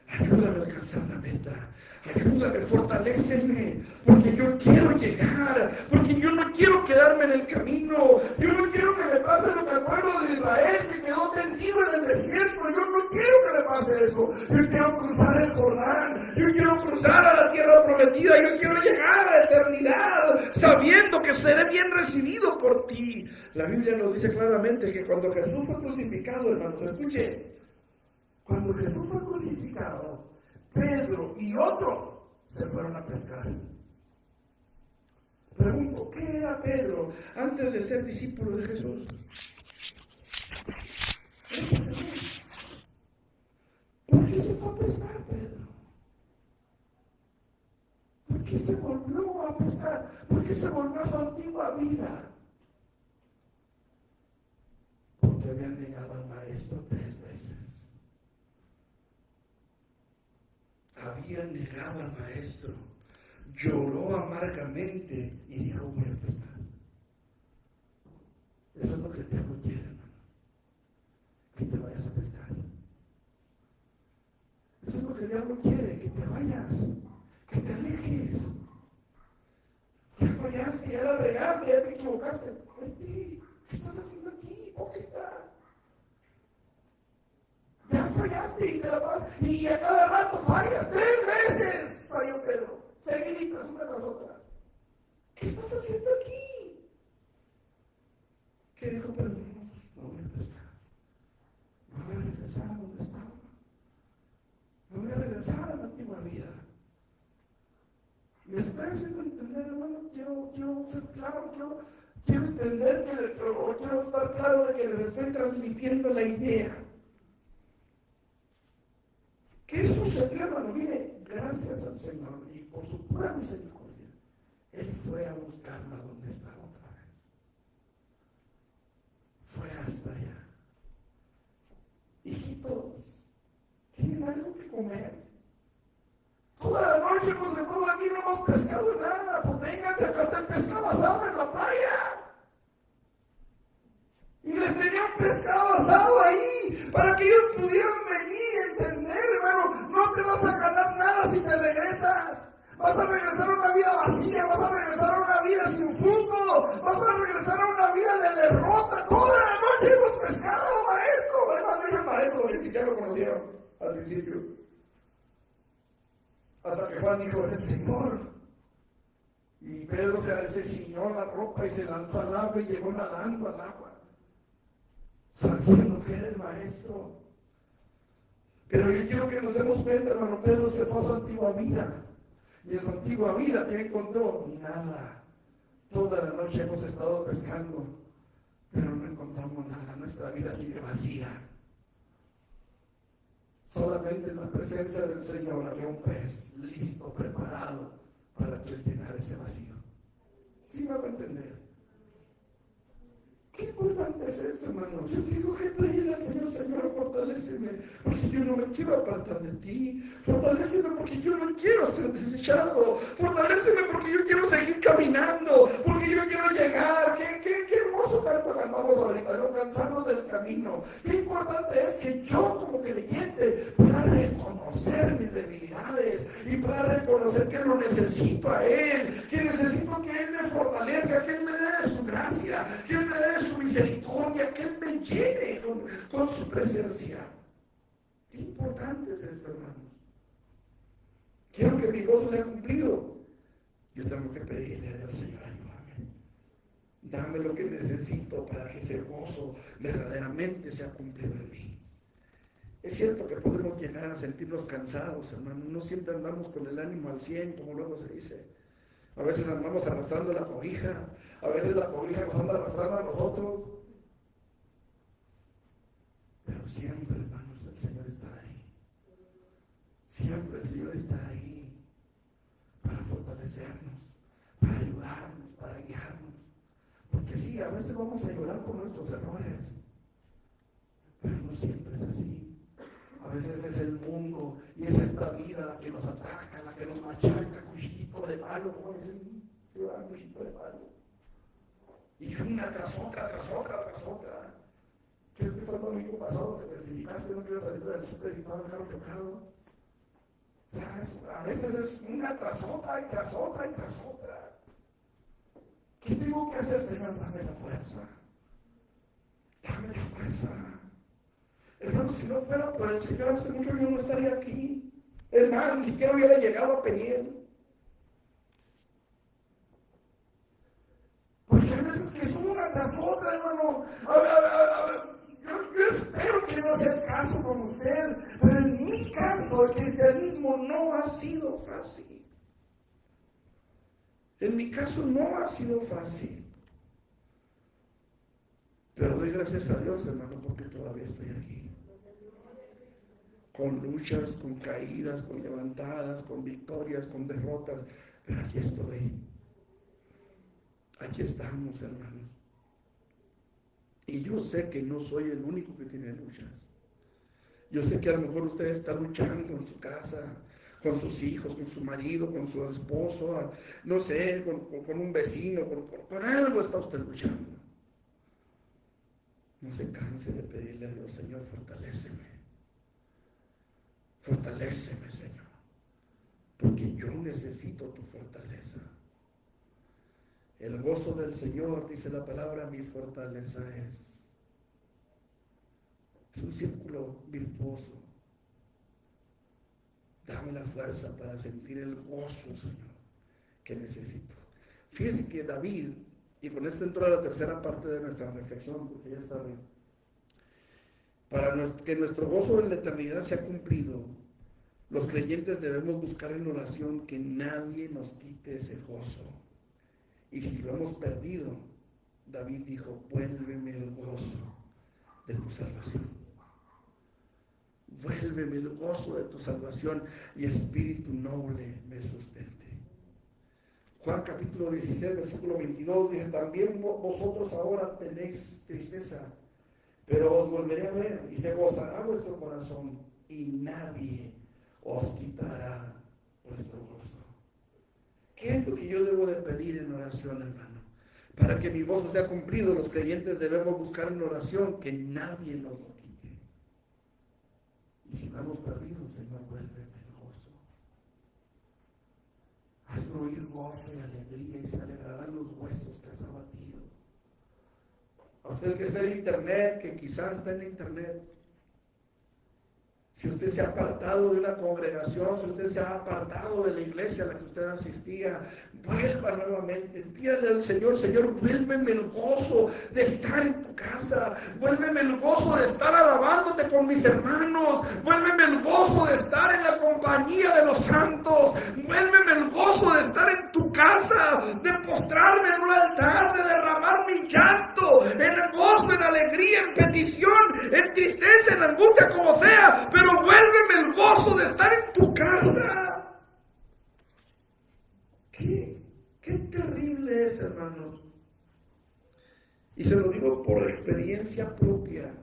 ayúdame a alcanzar la meta. Ayúdame, fortaléceme, porque yo quiero llegar, porque yo no quiero quedarme en el camino, yo no quiero que me pase lo que al pueblo de Israel que quedó tendido en el desierto. Yo no quiero que me pase eso. Yo quiero cruzar el Jordán, yo quiero cruzar a la tierra prometida, yo quiero llegar a la eternidad, sabiendo que seré bien recibido por ti. La Biblia nos dice claramente que cuando Jesús fue crucificado, hermanos, escuche, cuando Jesús fue crucificado, Pedro y otros se fueron a pescar. Pregunto, ¿qué era Pedro antes de ser discípulo de Jesús? ¿Por qué se fue a pescar, Pedro? ¿Por qué se volvió a pescar? ¿Por qué se volvió a su antigua vida? Porque habían negado al maestro 3 veces. Había negado al maestro, lloró amargamente y dijo: voy a pescar. Eso es lo que el diablo quiere, hermano, que te vayas a pescar. Eso es lo que el diablo quiere, que te vayas, que te alejes. Ya fallaste, ya la regaste, ya te equivocaste. ¿Qué estás haciendo aquí, hipócrita? Ya fallaste y a cada rato fallas. 3 veces falló Pedro, seguiditas, una tras otra. ¿Qué estás haciendo aquí? ¿Qué dijo Pedro? No voy a pescar. Me voy a regresar a donde estaba. Me voy a regresar a la antigua vida. Me estoy haciendo entender, hermano. Quiero ser claro, quiero entender quiero estar claro de que les estoy transmitiendo la idea. ¿Qué sucedió, hermano? Mire, gracias al Señor y por su pura misericordia, Él fue a buscarla donde estaba otra vez. Fue hasta allá. Hijitos, ¿tienen algo que comer? Toda la noche hemos estado aquí, no hemos pescado nada. Pues vénganse, acá está el pescado asado en la playa. Y les tenían pescado asado ahí para que ellos pudieran venir y entender, hermano. No te vas a ganar nada si te regresas. Vas a regresar a una vida vacía, vas a regresar a una vida sin fruto, vas a regresar a una vida de derrota. Toda la noche hemos pescado, maestro. Hermano, es el maestro, ni siquiera lo conocieron al principio. Hasta que Juan dijo: es el Señor. Y Pedro se ciñó la ropa y se lanzó al agua y llegó nadando al agua, sabiendo que era el maestro. Pero yo quiero que nos demos cuenta, hermano. Pedro se fue a su antigua vida. Y en su antigua vida, ¿qué encontró? Nada. Toda la noche hemos estado pescando, pero no encontramos nada. Nuestra vida sigue vacía. Solamente en la presencia del Señor había un pez listo, preparado para que Él llenara ese vacío. ¿Sí me va a entender? Qué importante es esto, hermano. Yo tengo que pedirle al Señor, Señor, fortaléceme, porque yo no me quiero apartar de ti. Fortaléceme porque yo no quiero ser desechado. Fortaléceme porque yo quiero seguir caminando, porque yo quiero llegar. Qué hermoso canto cantamos ahorita, no cansarnos del camino. Qué importante es que yo como creyente pueda reconocer mis debilidades y pueda reconocer que lo necesito a Él, que necesito que Él me fortalezca, que Él me dé su gracia, que Él me dé su misericordia, que Él me llene con su presencia. Qué importante es esto, hermanos. Quiero que mi gozo sea cumplido. Yo tengo que pedirle a Dios, Señor, ayúdame. Dame lo que necesito para que ese gozo verdaderamente sea cumplido en mí. Es cierto que podemos llegar a sentirnos cansados, hermanos. No siempre andamos con el ánimo al 100, como luego se dice. A veces andamos arrastrando la cobija, a veces la cobija nos anda arrastrando a nosotros. Pero siempre, hermanos, el Señor está ahí. Siempre el Señor está ahí para fortalecernos, para ayudarnos, para guiarnos. Porque sí, a veces vamos a llorar por nuestros errores, pero no siempre es así. A veces es el mundo y es esta vida la que nos ataca, la que nos machaca, cuchillito de palo, como dicen, se va cuchillito de palo. Y una tras otra, tras otra, tras otra. Creo que fue el domingo pasado que testificaste, no quiero salir del súper y estaba el carro chocado. O sea, a veces es una tras otra y tras otra y tras otra. ¿Qué tengo que hacer, Señor? Dame la fuerza. Dame la fuerza. Hermano, si no fuera por el Señor, hace mucho yo no estaría aquí. Es más, ni siquiera hubiera llegado a Peniel. Porque a veces que son una tras otra, hermano. Yo espero que no sea el caso con usted, pero en mi caso el cristianismo no ha sido fácil. En mi caso no ha sido fácil. Pero doy gracias a Dios, hermano, porque todavía estoy aquí. Con luchas, con caídas, con levantadas, con victorias, con derrotas, pero aquí estoy. Aquí estamos, hermanos. Y yo sé que no soy el único que tiene luchas. Yo sé que a lo mejor usted está luchando en su casa, con sus hijos, con su marido, con su esposo, no sé, con un vecino, con algo está usted luchando. No se canse de pedirle a Dios, Señor, fortaléceme. Fortaléceme, Señor, porque yo necesito tu fortaleza. El gozo del Señor, dice la palabra, mi fortaleza es. Es un círculo virtuoso. Dame la fuerza para sentir el gozo, Señor, que necesito. Fíjese que David, y con esto entro a la tercera parte de nuestra reflexión, porque ya está bien. Para que nuestro gozo en la eternidad sea cumplido, los creyentes debemos buscar en oración que nadie nos quite ese gozo. Y si lo hemos perdido, David dijo, vuélveme el gozo de tu salvación. Vuélveme el gozo de tu salvación y espíritu noble me sustente. Juan capítulo 16, versículo 22 dice, también vosotros ahora tenéis tristeza, pero os volveré a ver y se gozará vuestro corazón y nadie os quitará vuestro gozo. ¿Qué es lo que yo debo de pedir en oración, hermano? Para que mi gozo sea cumplido, los creyentes debemos buscar en oración que nadie nos lo quite. Y si lo hemos perdido, Señor, vuélveme el gozo. Hazme oír gozo y alegría y se alegrarán los huesos que has abatido. A usted que está en internet, que quizás está en internet, si usted se ha apartado de una congregación, si usted se ha apartado de la iglesia a la que usted asistía, vuelva nuevamente, pídale al Señor, Señor, vuélveme el gozo de estar en tu casa, vuélveme el gozo de estar alabándote con mis hermanos, vuélveme el gozo de estar en la compañía de los santos, vuélveme el gozo de estar en tu casa, de postrarme en un altar transforma mi llanto en gozo, en alegría, en petición, en tristeza, en angustia, como sea, pero vuélveme el gozo de estar en tu casa. Qué terrible es, hermanos. Y se lo digo por experiencia propia.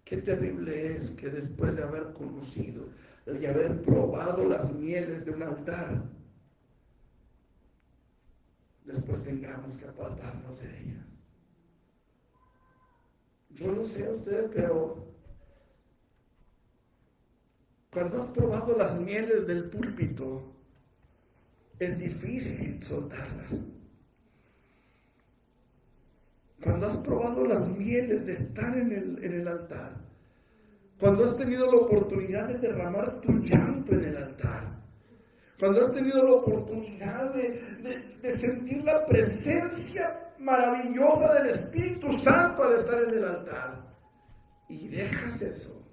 Qué terrible es que después de haber conocido y haber probado las mieles de un altar, después tengamos que apartarnos de ellas. Yo no sé a usted, pero cuando has probado las mieles del púlpito, es difícil soltarlas. Cuando has probado las mieles de estar en el altar, cuando has tenido la oportunidad de derramar tu llanto en el altar, cuando has tenido la oportunidad de sentir la presencia maravillosa del Espíritu Santo al estar en el altar, y dejas eso,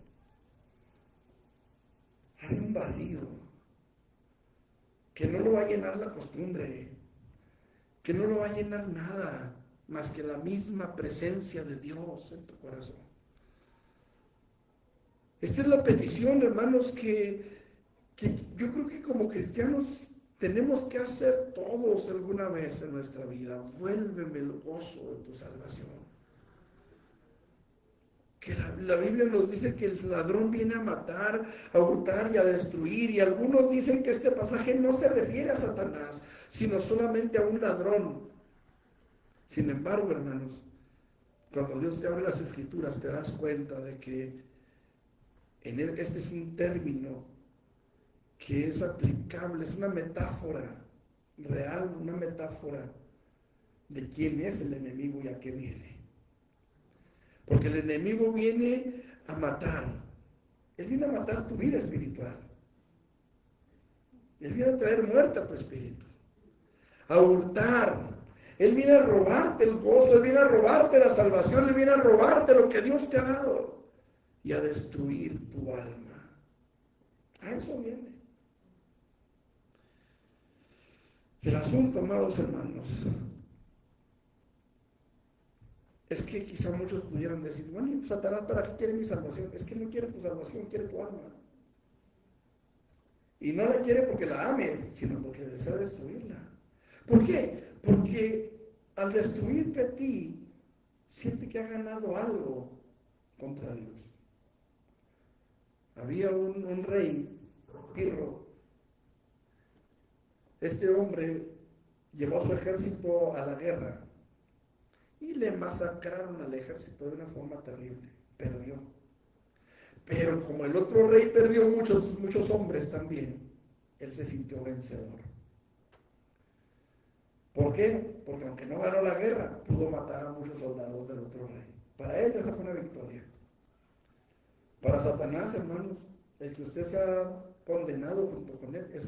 hay un vacío que no lo va a llenar la costumbre, que no lo va a llenar nada más que la misma presencia de Dios en tu corazón. Esta es la petición, hermanos, que yo creo que como cristianos tenemos que hacer todos alguna vez en nuestra vida. Vuélveme el gozo de tu salvación. Que la Biblia nos dice que el ladrón viene a matar, a hurtar y a destruir, y algunos dicen que este pasaje no se refiere a Satanás, sino solamente a un ladrón. Sin embargo, hermanos, cuando Dios te abre las Escrituras, te das cuenta de que este es un término que es aplicable, es una metáfora real, una metáfora de quién es el enemigo y a qué viene. Porque el enemigo viene a matar. Él viene a matar tu vida espiritual. Él viene a traer muerte a tu espíritu. A hurtar. Él viene a robarte el gozo, Él viene a robarte la salvación, Él viene a robarte lo que Dios te ha dado y a destruir tu alma. A eso viene. El asunto, amados hermanos, es que quizá muchos pudieran decir, bueno, Satanás, ¿para qué quiere mi salvación? Es que no quiere tu salvación, quiere tu alma. Y no la quiere porque la ame, sino porque desea destruirla. ¿Por qué? Porque al destruirte a ti, siente que ha ganado algo contra Dios. Había un rey, Pirro. Este hombre llevó a su ejército a la guerra y le masacraron al ejército de una forma terrible. Perdió. Pero como el otro rey perdió muchos hombres también, él se sintió vencedor. ¿Por qué? Porque aunque no ganó la guerra, pudo matar a muchos soldados del otro rey. Para él esa fue una victoria. Para Satanás, hermanos, el que usted sea condenado junto con él es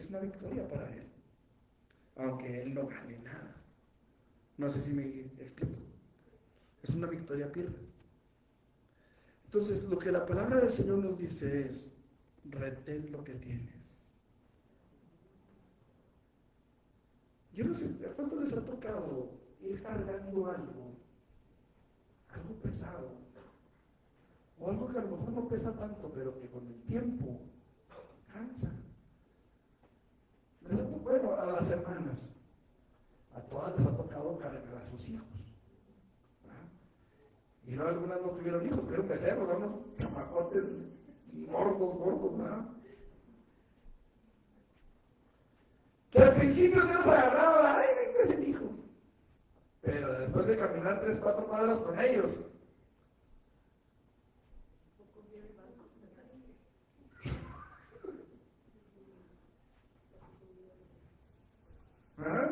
una victoria para él. Aunque él no gane nada. No sé si me explico. Es una victoria pirra. Entonces, lo que la palabra del Señor nos dice es, retén lo que tienes. Yo no sé, ¿a cuánto les ha tocado ir cargando algo pesado? O algo que a lo mejor no pesa tanto, pero que con el tiempo cansa. Bueno, a las hermanas, a todas les ha tocado cargar a sus hijos. Y no, algunas no tuvieron hijos, pero un becerro, unos chamacotes gordos, ¿no? Que al principio se los agarraba, ¡ay, ese hijo! Pero después de caminar 3-4 cuadras con ellos,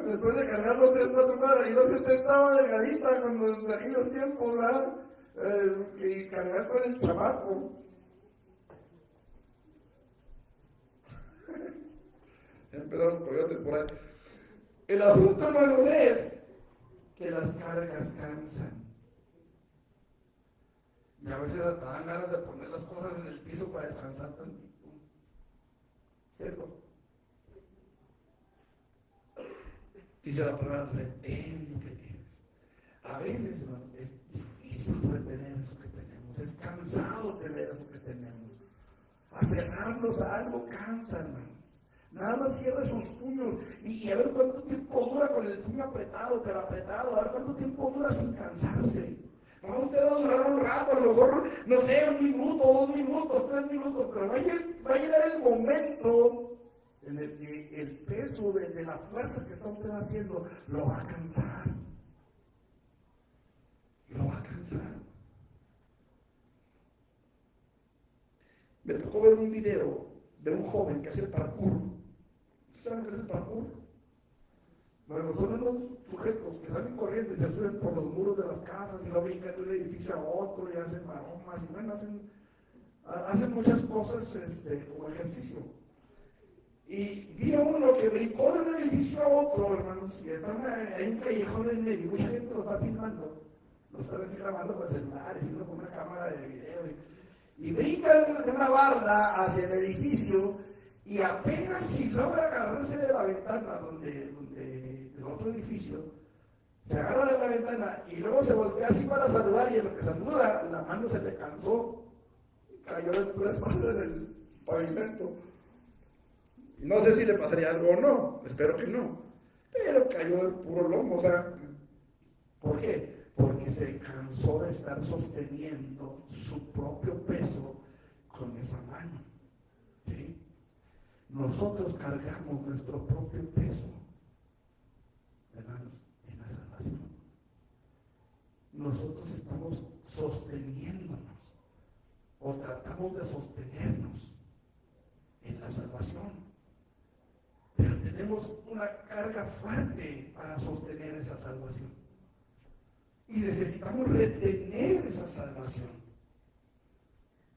después de cargarlo 3-4 cuadras, y no se estaba delgadita cuando en aquellos tiempos, ¿verdad? Y cargar con el chamaco. Empezaron los coyotes por ahí. El asunto, hermanos, es que las cargas cansan. Y a veces hasta dan ganas de poner las cosas en el piso para descansar tantito. ¿Cierto? Dice la palabra, retén lo que tienes. A veces, hermanos, es difícil retener eso que tenemos, es cansado tener eso que tenemos. Aferrarnos a algo cansa, hermanos. Nada más cierra sus puños y a ver cuánto tiempo dura con el puño apretado, pero apretado, a ver cuánto tiempo dura sin cansarse. No, usted va a durar un rato, a lo mejor, no sé, 1 minuto, 2 minutos, 3 minutos, pero va a llegar el momento en el que el peso de la fuerza que está usted haciendo lo va a cansar. Lo va a cansar. Me tocó ver un video de un joven que hace parkour. ¿Saben qué es el parkour? Bueno, son unos sujetos que salen corriendo y se suben por los muros de las casas y lo brincan de un edificio a otro y hacen maromas y bueno, hacen muchas cosas como ejercicio. Y vi a uno que brincó de un edificio a otro, hermanos, y está en un callejón en medio, mucha gente lo está filmando, lo está así grabando con celulares y uno con una cámara de video. Y brinca de una barda hacia el edificio y apenas si logra agarrarse de la ventana del otro edificio, se agarra de la ventana y luego se voltea así para saludar y en lo que saluda la mano se le cansó y cayó de la espalda en el pavimento. No sé si le pasaría algo o no, espero que no, pero cayó del puro lomo. O sea, ¿por qué? Porque se cansó de estar sosteniendo su propio peso con esa mano. ¿Sí? Nosotros cargamos nuestro propio peso, hermanos, en la salvación. Nosotros estamos sosteniéndonos o tratamos de sostenernos en la salvación. Pero tenemos una carga fuerte para sostener esa salvación. Y necesitamos retener esa salvación.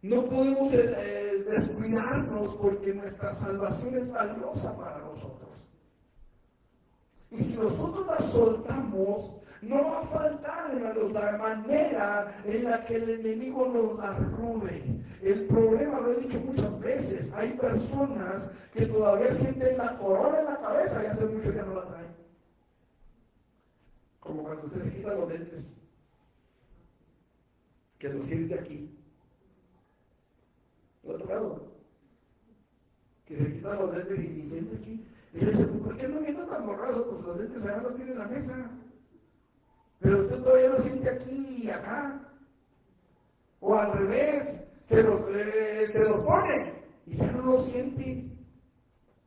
No podemos descuidarnos porque nuestra salvación es valiosa para nosotros. Y si nosotros la soltamos, no va a faltar, hermanos, la manera en la que el enemigo nos la robe. El problema, lo he dicho muchas veces, hay personas que todavía sienten la corona en la cabeza y hace mucho que no la traen. Como cuando usted se quita los lentes, que los siente aquí. ¿Lo ha tocado? Que se quita los lentes y siente aquí. Y yo dice, ¿por qué no viene tan borroso? Pues los lentes allá los tiene en la mesa. Pero usted todavía lo siente aquí y acá. O al revés, se los pone y ya no lo siente.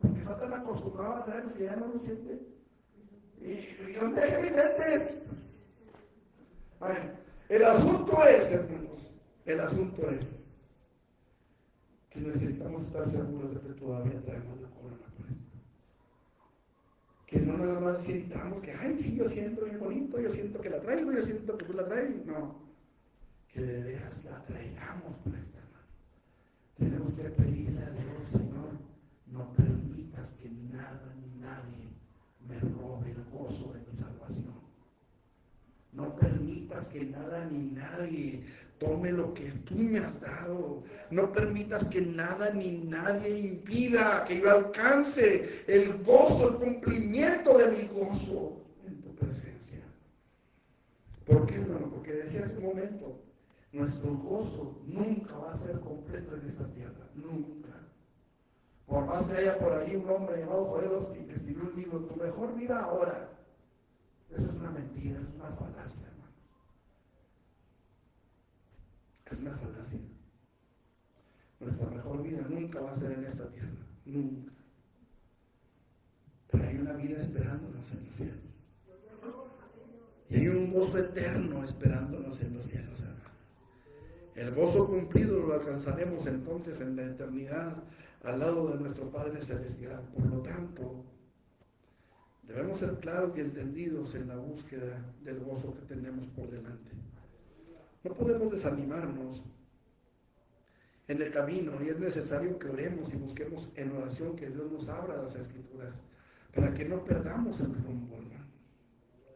Porque está tan acostumbrado a traerlos que ya no lo siente. ¿Y dónde hay mis lentes? Bueno, el asunto es, hermanos, que necesitamos estar seguros de que todavía traemos la corona puesta. Que no nada más sintamos que, ay, sí, yo siento bien bonito, yo siento que la traigo, yo siento que tú la traes. No, que de veras la traigamos puesta, hermano. Tenemos que pedirle a Dios, Señor, no permitas que nada ni nadie me robe el gozo de mi salvación. No permitas que nada ni nadie tome lo que tú me has dado. No permitas que nada ni nadie impida que yo alcance el gozo, el cumplimiento de mi gozo en tu presencia. ¿Por qué, hermano? Porque decía hace un momento, nuestro gozo nunca va a ser completo en esta tierra. Nunca. Por más que haya por ahí un hombre llamado Joel Osteen que escribió un libro, Tu mejor vida ahora. Eso es una mentira, es una falacia, hermanos. Es una falacia. Nuestra mejor vida nunca va a ser en esta tierra, nunca. Pero hay una vida esperándonos en los cielos. Y hay un gozo eterno esperándonos en los cielos, hermanos. El gozo cumplido lo alcanzaremos entonces en la eternidad al lado de nuestro Padre Celestial. Por lo tanto, debemos ser claros y entendidos en la búsqueda del gozo que tenemos por delante. No podemos desanimarnos en el camino y es necesario que oremos y busquemos en oración que Dios nos abra las Escrituras para que no perdamos el rumbo, hermanos.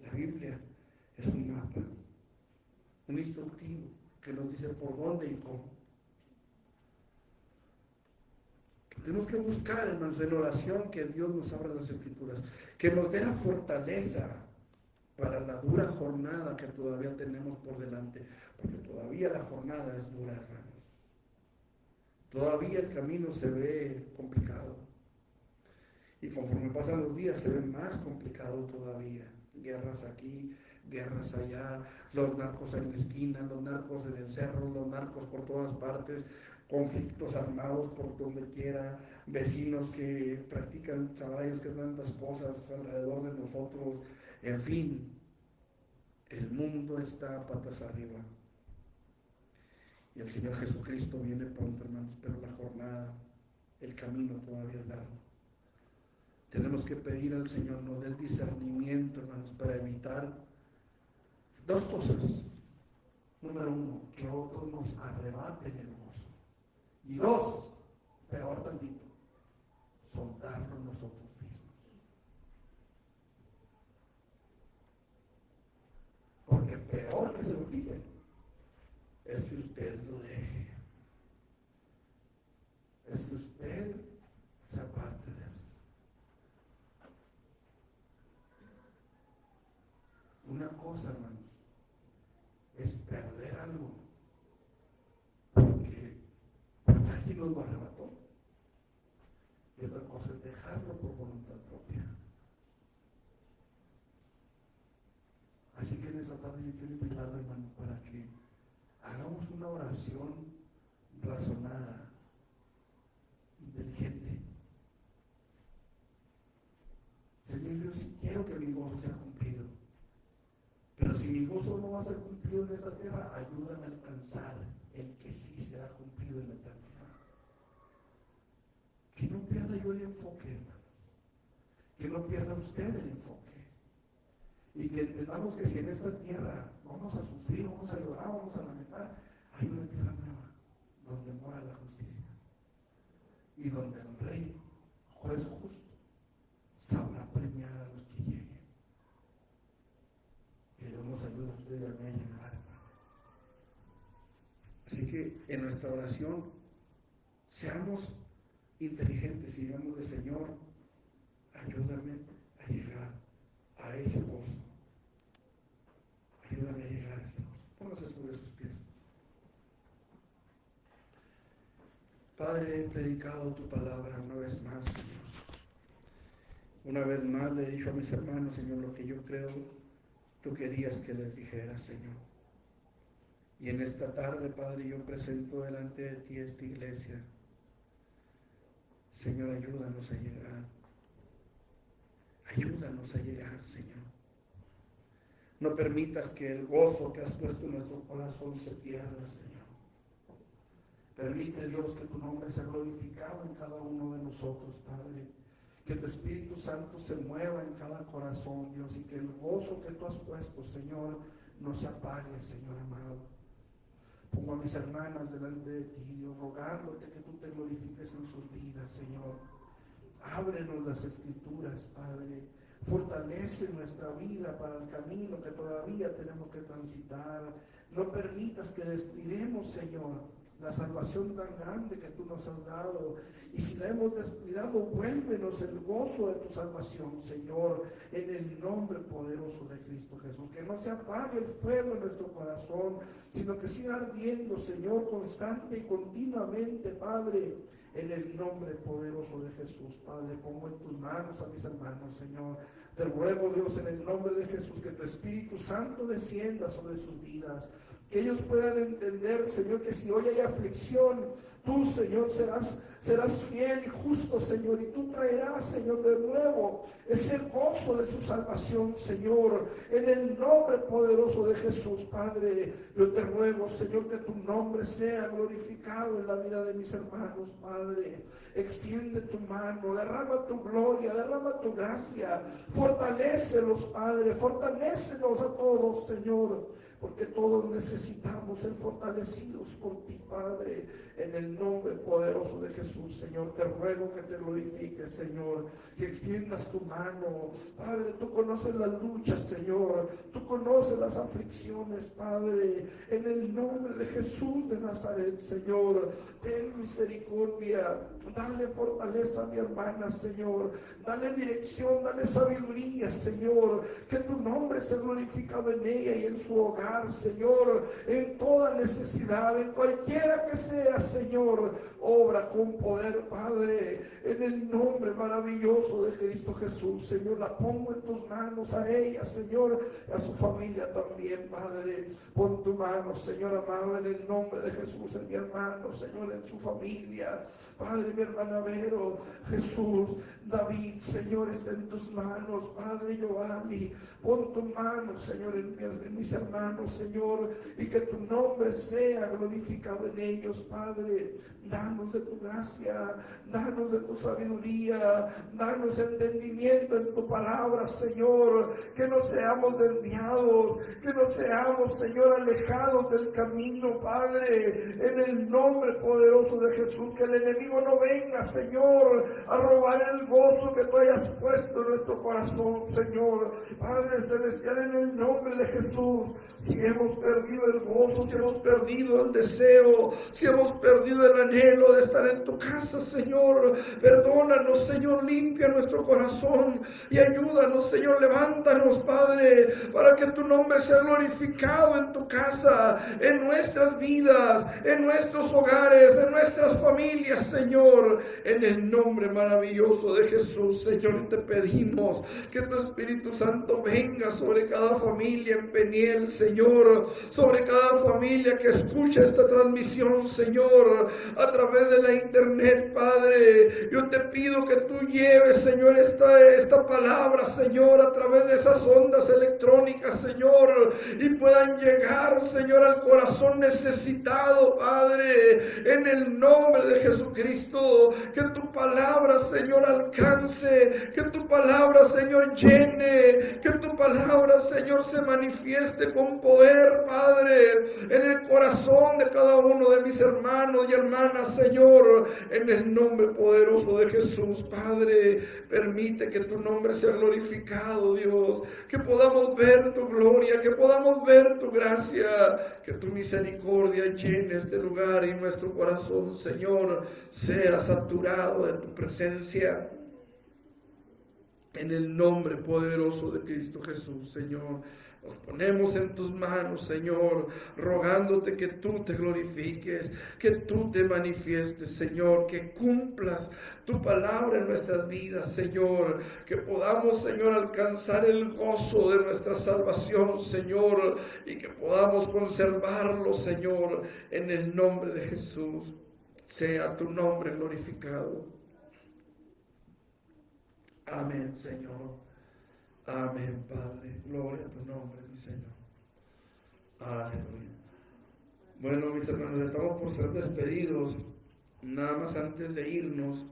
La Biblia es un mapa, un instructivo que nos dice por dónde y cómo. Tenemos que buscar, hermanos, en oración que Dios nos abra las Escrituras, que nos dé la fortaleza para la dura jornada que todavía tenemos por delante, porque todavía la jornada es dura, hermanos. Todavía el camino se ve complicado. Y conforme pasan los días se ve más complicado todavía. Guerras aquí, guerras allá, los narcos en la esquina, los narcos en el cerro, los narcos por todas partes, conflictos armados por donde quiera, vecinos que practican sabrá que tantas cosas alrededor de nosotros, en fin, el mundo está patas arriba. Y el Señor Jesucristo viene pronto, hermanos, pero la jornada, el camino todavía es largo. Tenemos que pedir al Señor nos dé el discernimiento, hermanos, para evitar dos cosas. Número uno, que otros nos arrebaten el gozo. Y dos, peor tantito, soltarnos nosotros mismos. Porque peor que se lo quiten es que usted lo deje. Es que usted se aparte de eso. Una cosa, hermanos, es perder algo porque alguien nos lo arrebató. Y otra cosa es dejarlo por voluntad propia. Así que en esta tarde yo quiero invitarlo, hermano, para que hagamos una oración razonada, inteligente. Señor, yo sí quiero que mi gozo sea cumplido. Pero si mi gozo no va a ser cumplido en esta tierra, ayúdame a alcanzar el que sí será cumplido en la eternidad. Que no pierda yo el enfoque, hermanos. Que no pierda usted el enfoque. Y que entendamos que si en esta tierra vamos a sufrir, vamos a llorar, vamos a lamentar, hay una tierra nueva donde mora la justicia. Y donde el Rey, juez justo, sabrá premiar a los que lleguen. Que Dios nos ayude a usted y a mí a llegar. Así que en nuestra oración seamos inteligentes y digamos al Señor, ayúdame a llegar a ese gozo. Ayúdame a llegar a ese gozo. Póngase sobre sus pies. Padre, he predicado tu palabra una vez más, Señor. Una vez más le he dicho a mis hermanos, Señor, lo que yo creo tú querías que les dijera, Señor. Y en esta tarde, Padre, yo presento delante de ti esta iglesia. Señor, ayúdanos a llegar. Ayúdanos a llegar, Señor. No permitas que el gozo que has puesto en nuestro corazón se pierda, Señor. Permite, Dios, que tu nombre sea glorificado en cada uno de nosotros, Padre. Que tu Espíritu Santo se mueva en cada corazón, Dios, y que el gozo que tú has puesto, Señor, no se apague, Señor amado. Pongo a mis hermanas delante de ti, Dios, rogándote que tú te glorifiques en sus vidas, Señor. Ábrenos las Escrituras, Padre. Fortalece nuestra vida para el camino que todavía tenemos que transitar. No permitas que descuidemos, Señor, la salvación tan grande que tú nos has dado. Y si la hemos descuidado, vuélvenos el gozo de tu salvación, Señor, en el nombre poderoso de Cristo Jesús. Que no se apague el fuego en nuestro corazón, sino que siga ardiendo, Señor, constante y continuamente, Padre, en el nombre poderoso de Jesús. Padre, pongo en tus manos a mis hermanos, Señor. Te ruego, Dios, en el nombre de Jesús, que tu Espíritu Santo descienda sobre sus vidas. Que ellos puedan entender, Señor, que si hoy hay aflicción, tú, Señor, serás fiel y justo, Señor, y tú traerás, Señor, de nuevo ese gozo de su salvación, Señor, en el nombre poderoso de Jesús. Padre, yo te ruego, Señor, que tu nombre sea glorificado en la vida de mis hermanos, Padre. Extiende tu mano, derrama tu gloria, derrama tu gracia, fortalécelos, Padre, fortalécenos a todos, Señor, porque todos necesitamos ser fortalecidos por ti, Padre, en el nombre poderoso de de Jesús, Señor, te ruego que te glorifiques, Señor, que extiendas tu mano. Padre, tú conoces las luchas, Señor, tú conoces las aflicciones, Padre, en el nombre de Jesús de Nazaret, Señor, ten misericordia, dale fortaleza a mi hermana, Señor, dale dirección, dale sabiduría, Señor, que tu nombre sea glorificado en ella y en su hogar, Señor, en toda necesidad, en cualquiera que sea, Señor, obra con poder, Padre, en el nombre maravilloso de Cristo Jesús, Señor, la pongo en tus manos a ella, Señor, a su familia también, Padre, pon tu mano, Señor amado, en el nombre de Jesús, en mi hermano, Señor, en su familia, Padre, mi hermana Vero, Jesús, David, Señor, está en tus manos, Padre Giovanni, pon tu mano, Señor, en mis hermanos, Señor, y que tu nombre sea glorificado en ellos, Padre. Danos de tu gracia, danos de tu sabiduría, danos entendimiento en tu palabra, Señor, que no seamos desviados, que no seamos, Señor, alejados del camino, Padre, en el nombre poderoso de Jesús, que el enemigo no venga, Señor, a robar el gozo que tú hayas puesto en nuestro corazón, Señor. Padre celestial, en el nombre de Jesús, si hemos perdido el gozo, si hemos perdido el deseo, si hemos perdido el anhelo de estar en tu casa, Señor, perdónanos, Señor, limpia nuestro corazón y ayúdanos, Señor, levántanos, Padre, para que tu nombre sea glorificado en tu casa, en nuestras vidas, en nuestros hogares, en nuestras familias, Señor, en el nombre maravilloso de Jesús, Señor, te pedimos que tu Espíritu Santo venga sobre cada familia en Peniel, Señor, sobre cada familia que escucha esta transmisión, Señor, a través de la internet, Padre. Yo te pido que tú lleves, Señor, esta palabra, Señor, a través de esas ondas electrónicas, Señor, y puedan llegar, Señor, al corazón necesitado, Padre, en el nombre de Jesucristo. Que tu palabra, Señor, alcance, que tu palabra, Señor, llene, que tu palabra, Señor, se manifieste con poder, Padre, en el corazón de cada uno de mis hermanos y hermanas, Señor, en el nombre poderoso de Jesús, Padre. Permite que tu nombre sea glorificado, Dios, que podamos ver tu gloria, que podamos ver tu gracia, que tu misericordia llene este lugar y nuestro corazón, Señor, sea saturado de tu presencia. En el nombre poderoso de Cristo Jesús, Señor, nos ponemos en tus manos, Señor, rogándote que tú te glorifiques, que tú te manifiestes, Señor, que cumplas tu palabra en nuestras vidas, Señor, que podamos, Señor, alcanzar el gozo de nuestra salvación, Señor, y que podamos conservarlo, Señor, en el nombre de Jesús. Sea tu nombre glorificado. Amén, Señor. Amén, Padre. Gloria a tu nombre, mi Señor. Aleluya. Bueno, mis hermanos, estamos por ser despedidos. Nada más antes de irnos,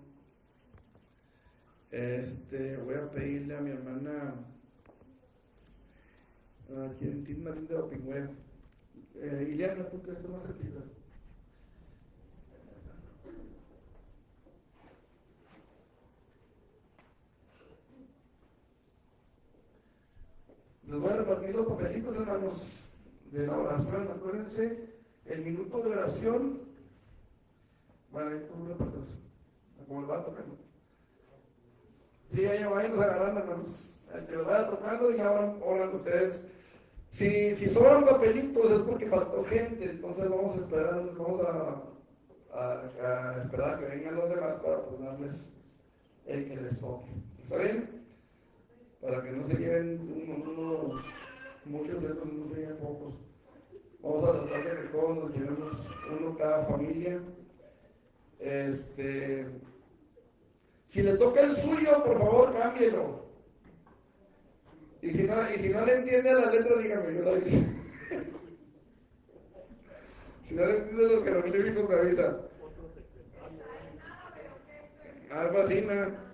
voy a pedirle a mi hermana, aquí en Tim Marín de Opingüe, Ileana, tú que estás más cerquita. Les voy a repartir los papelitos, hermanos, de la oración. Acuérdense, el minuto de oración. Bueno, ahí por una parte, como les va tocando. Sí, ya vayan agarrando, hermanos. El que los vaya tocando y ya oran ustedes. Si sobran papelitos es porque faltó gente, entonces vamos a esperar, a esperar a que vengan los demás para ponerles el que les toque. ¿Está bien? Para que no se lleven muchos de estos, no se lleven pocos. Vamos a tratar de que todos nos llevemos uno cada familia. Si le toca el suyo, por favor, cámbielo. Y si no le entiende a la letra, dígame, yo la digo. Si no le entiende lo que lo dijo me avisa. Algo así, ¿no?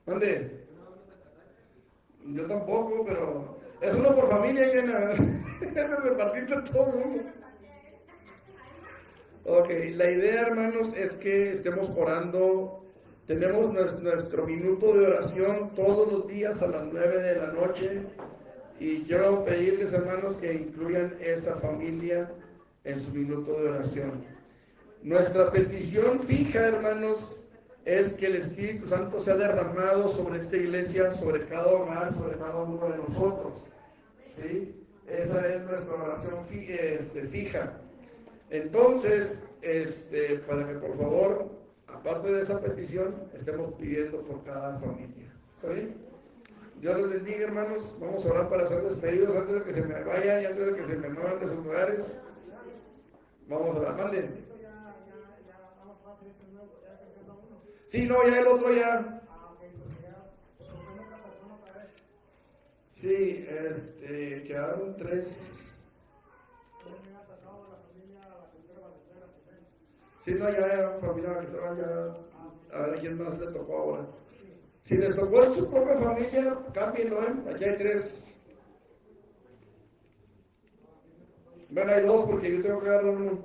¿Dónde? Yo tampoco, pero Es uno por familia, Elena. Me repartiste todo el mundo. Ok, la idea, hermanos, es que estemos orando. Tenemos nuestro minuto de oración todos los días a las 9 de la noche. Y quiero pedirles, hermanos, que incluyan esa familia en su minuto de oración. Nuestra petición fija, hermanos, es que el Espíritu Santo sea derramado sobre esta iglesia, sobre cada hogar, sobre cada uno de nosotros. ¿Sí? Esa es nuestra oración fija. Entonces, para que por favor, aparte de esa petición, estemos pidiendo por cada familia. ¿Está bien? Dios los bendiga, hermanos. Vamos a orar para ser despedidos antes de que se me vayan y antes de que se me muevan de sus lugares. Vamos a orar. Mande. Sí, no, ya el otro ya. Sí, quedaron 3. Sí, no, ya era familia Valentera, ya. A ver a quién más le tocó ahora. Si les tocó en su propia familia, cámbienlo, ¿eh? Aquí hay 3. Bueno, hay 2 porque yo tengo que agarrar uno.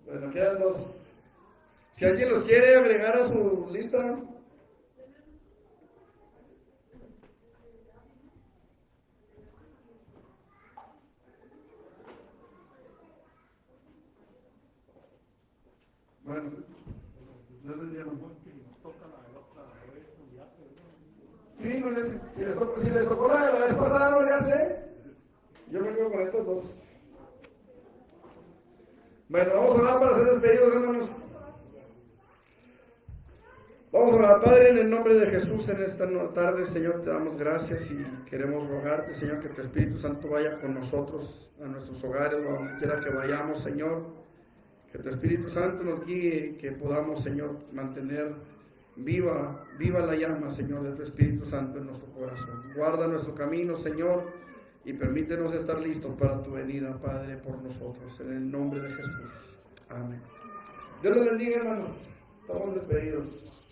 Bueno, quedan 2. Si alguien los quiere agregar a su lista. Bueno, no entendieron. Sí, no les, si les tocó la de la vez pasada, no ya sé. Yo me quedo con estos 2. Bueno, vamos a orar para ser despedidos, hermanos. Vamos a orar, Padre, en el nombre de Jesús en esta tarde, Señor, te damos gracias y queremos rogarte, Señor, que tu Espíritu Santo vaya con nosotros a nuestros hogares, a donde quiera que vayamos, Señor. Que tu Espíritu Santo nos guíe, que podamos, Señor, mantener viva la llama, Señor, de tu Espíritu Santo en nuestro corazón. Guarda nuestro camino, Señor, y permítenos estar listos para tu venida, Padre, por nosotros, en el nombre de Jesús. Amén. Dios los bendiga, hermanos. Estamos despedidos.